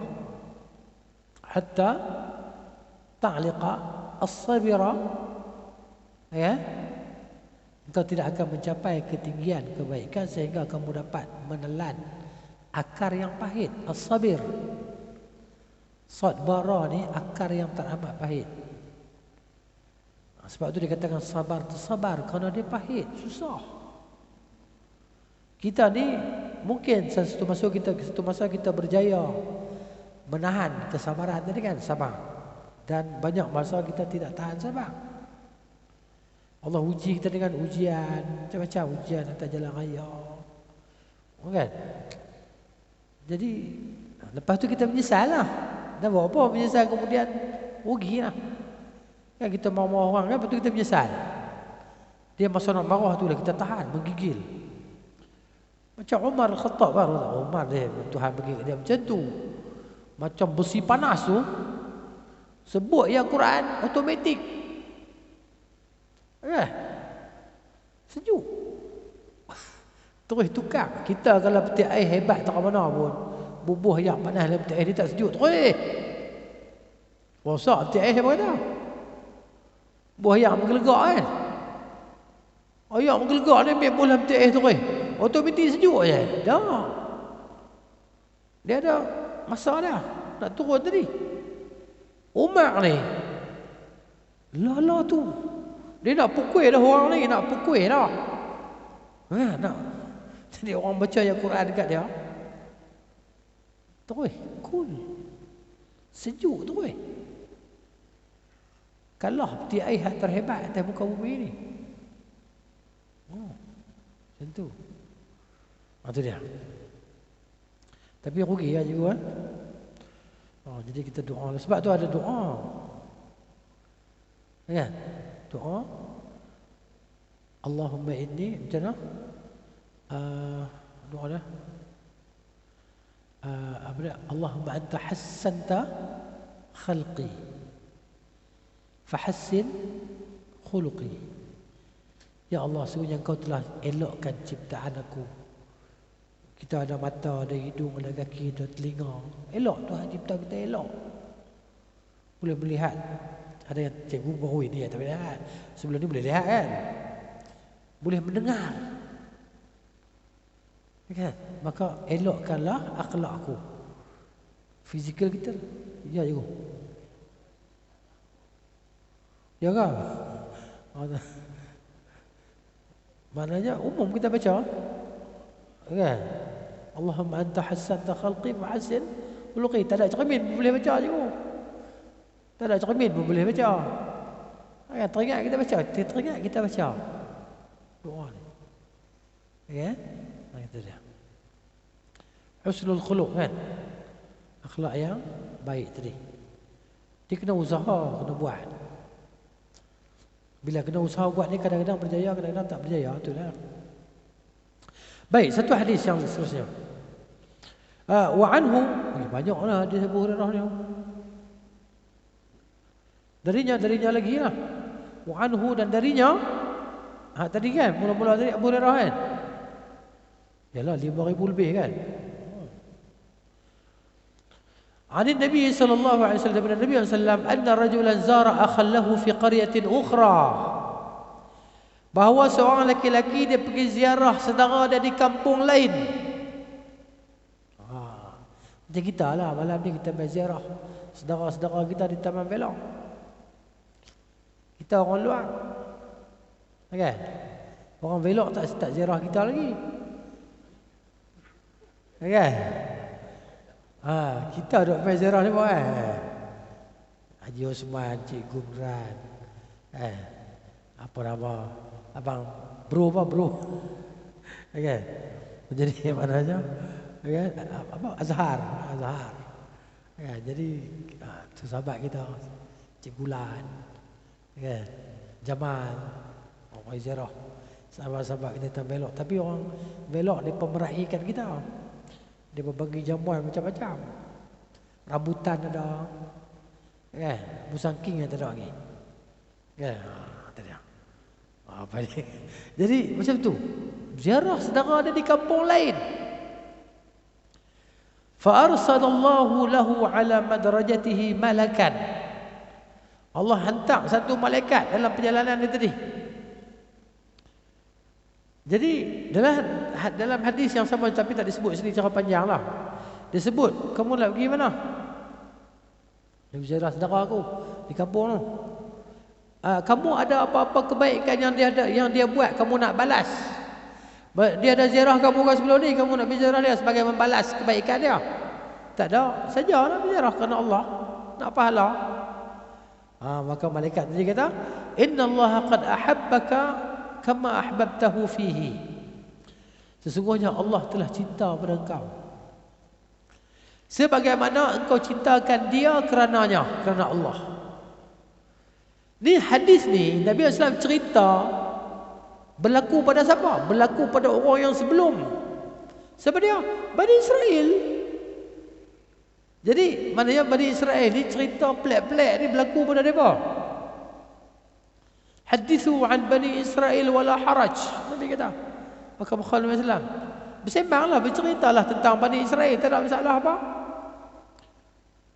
hatta ta'liqa as-sabira, ya, engkau tidak akan mencapai ketinggian kebaikan sehingga kamu dapat menelan akar yang pahit. As-sabir, sadbara ni akar yang teramat pahit. Sebab tu dikatakan sabar tersabar kerana dia pahit, susah. Kita ni mungkin satu masa kita berjaya menahan kesabaran tadi kan, sabar. Dan banyak masa kita tidak tahan sabar. Allah uji kita dengan ujian, macam-macam ujian atas jalan raya. Kan? Jadi lepas tu kita menyesal lah. Dah buat apa menyesal kemudian rugi lah. Kan kita marah orang kan, lepas tu kita menyesal. Dia masa nak marah tu lah kita tahan, menggigil. Macam Umar Al-Khattab baru Umar dia, Tuhan bagi dia macam tu. Macam besi panas tu. Sebut yang Quran automatik. Sejuk. Terus tukar. Kita kalau petik air hebat tak mana pun, bubuh yang panas dalam petik air dia tak sejuk. Terus rosak petik air apa kata? Buah yang menggelegak kan. Ayam menggelegak ni ambil bola petik air terus. Automatik sejuk je. Dah. Dia ada masa dah. Nak turun tadi. Umar ni lala tu dia nak pukul dah orang ni, nak pukul dah. Nak. Jadi orang baca ayat Quran dekat dia terus cool, sejuk terus. Kalah peti air terhebat atas muka bumi ni. Macam tu. Itu dia. Tapi rugi ya juga. Jadi kita doa. Sebab tu ada doa. Ya, doa. Allahumma inni, macam mana? Doa dah. Allahumma anta hassanta khalqi fahassin khuluqi. Ya Allah, sesungguhnya Engkau telah elokkan ciptaan aku. Kita ada mata, ada hidung, ada kaki, ada telinga. Elok Tuhan cipta kita elok. Boleh melihat. Ada yang cikgu baru ini tak boleh lihat. Sebelum ni boleh lihat kan. Boleh mendengar. Kan? Maka elokkanlah akhlak aku. Fizikal kita. Ya cikgu. Ya kan? Maknanya umum kita baca. Kan? Allahumma anta hassanta khalqi wa hassin khuluqi. Tak ada cermin pun boleh baca cikgu. Tak ada cermin pun boleh baca. Kan? Teringat kita baca. Teringat kita baca doa ni. Ya? Itu dia. Husnul khuluq kan. Akhlak yang baik tadi. Dia kena usaha, kena buat. Bila kena usaha buat ni kadang-kadang berjaya, kadang-kadang tak berjaya. Itulah. Baik, satu hadis yang seterusnya. Wa anhu, banyaklah hadis Abu Hurairah ni. Darinya lagi lah. Wa anhu dan darinya. Tadi kan mula-mula dari Abu Hurairah kan. Yalah 5,000 lebih kan. عن النبي صلى الله عليه وسلم من النبي صلى الله عليه وسلم أن رجلا زار أخا له في قرية أخرى bahawa seorang laki-laki dia pergi ziarah saudara dia di kampung lain. Macam kita lah malam ni kita pergi ziarah saudara-saudara kita di Taman Belong. Kita orang luar, kan? Orang Belong tak ziarah kita lagi, kan? Kita duk pergi ziarah ni buat Haji Osman, Cik Gumran, apa nama abang bro, okay. Jadi mana saja, okay. Apa Azhar, okay. Jadi tu sahabat kita Cik Gulan, okay. Jamal, orang ziarah sahabat-sahabat kita tak belok, tapi orang belok dia pemerahikan kita. Dia berbagi jamuan macam-macam. Rambutan ada. Kan? Busangking yang tak ada lagi. Kan? Tak ada. Apa ni? Jadi macam tu. Ziarah saudara ada di kampung lain. Fa arsalallahu lahu ala madrajatihi malakan. Allah hantar satu malaikat dalam perjalanan dia tadi. Jadi dalam hadis yang sama tapi tak disebut sini secara panjang lah. Disebut, kamu nak pergi mana? Dia berziarah saudara aku di kampung tu. Kamu ada apa-apa kebaikan yang dia buat, kamu nak balas. Dia ada ziarah kamu kan sebelum ni, kamu nak berziarah dia sebagai membalas kebaikan dia. Tak ada, saja nak berziarah kerana Allah, nak pahala. Maka malaikat tadi kata, Inna Allah qad ahabbaka kama ahbabtahu fihi. Sesungguhnya Allah telah cinta pada engkau sebagaimana engkau cintakan dia kerana Allah. Ni hadis ni Nabi SAW cerita berlaku pada siapa? Berlaku pada orang yang sebelum. Siapa dia? Bani Israel. Jadi maknanya Bani Israel ni cerita pelik-pelik ni berlaku pada mereka. Hadithu an Bani Israel wala haraj. Nabi kata. Maka Muhammad SAW bersembanglah, berceritalah tentang Bani Israel, tak ada masalah apa.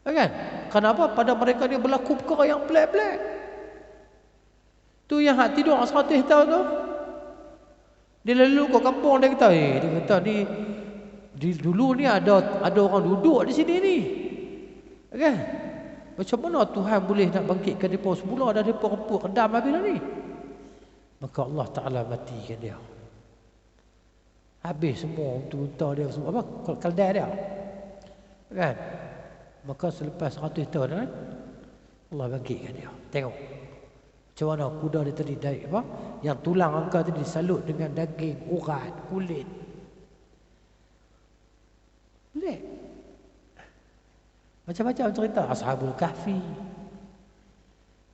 Kan? Kenapa? Pada mereka ni berlaku perkara yang pelik-pelik. Tu yang hak tidur 100 tahun tu. Dia lalu ke kampung dia kata di dulu ni ada orang duduk di sini ni. Kan? Macam mana Tuhan boleh nak bangkitkan mereka semula dan mereka rebut redam habis ni? Maka Allah Ta'ala matikan dia. Habis semua unta dia semua apa? Kaldai dia. Kan? Maka selepas 100 tahun kan, Allah bangkitkan dia. Tengok. Macam mana kuda dia tadi dari apa? Yang tulang angka tadi disalut dengan daging, urat, kulit. Lihat. Macam-macam cerita Ashabul Kahfi,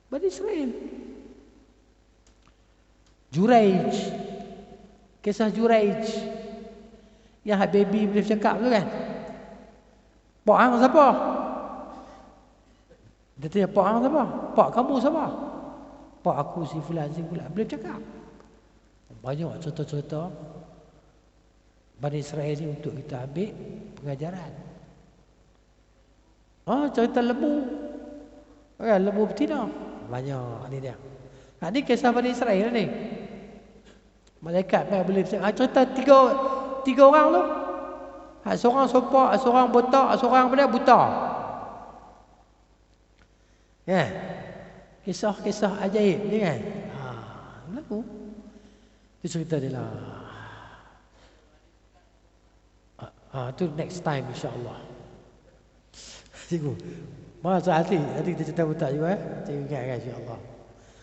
Bani Israel, Juraij, kisah Juraij yang baby boleh cakap tu kan. Pak hang siapa? Dia tanya pak hang siapa? Pak kamu siapa? Pak aku si fulan boleh cakap. Banyak cerita-cerita Bani Israel ni untuk kita ambil pengajaran. Cerita lembu. Lembu betina. Banyak ni dia. Ni kisah Bani Israel ni. Malaikat boleh cerita tiga orang tu. Seorang sopak, seorang botak, seorang buta. Ya. Kisah-kisah ajaib ni kan. Berlaku. Itu cerita dia lah. Tu next time insya-Allah. Cikgu. Masa hati kita cerita buta juga Cikgu ingat kan insya-Allah.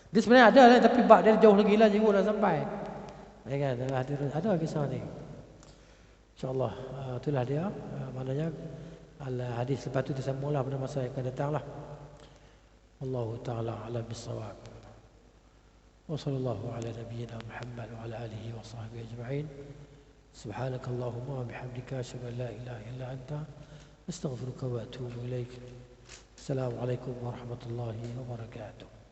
Dia sebenarnya ada lah, tapi bab dia jauh lagi lah cikgu dah sampai. Ya kan? Ada kisah ni. InsyaAllah itulah dia. Maknanya hadis lepas itu disambunglah pada masa yang akan datang lah. Wallahu ta'ala a'lam bis-shawab. Wa sallallahu ala nabiyyina Muhammad wa ala alihi wa sahbihi ajma'in. Subhanakallahumma wa bihamdika asyhadu an la ilaha illa anta astaghfiruka wa atubu ilaik. Assalamualaikum warahmatullahi wabarakatuh.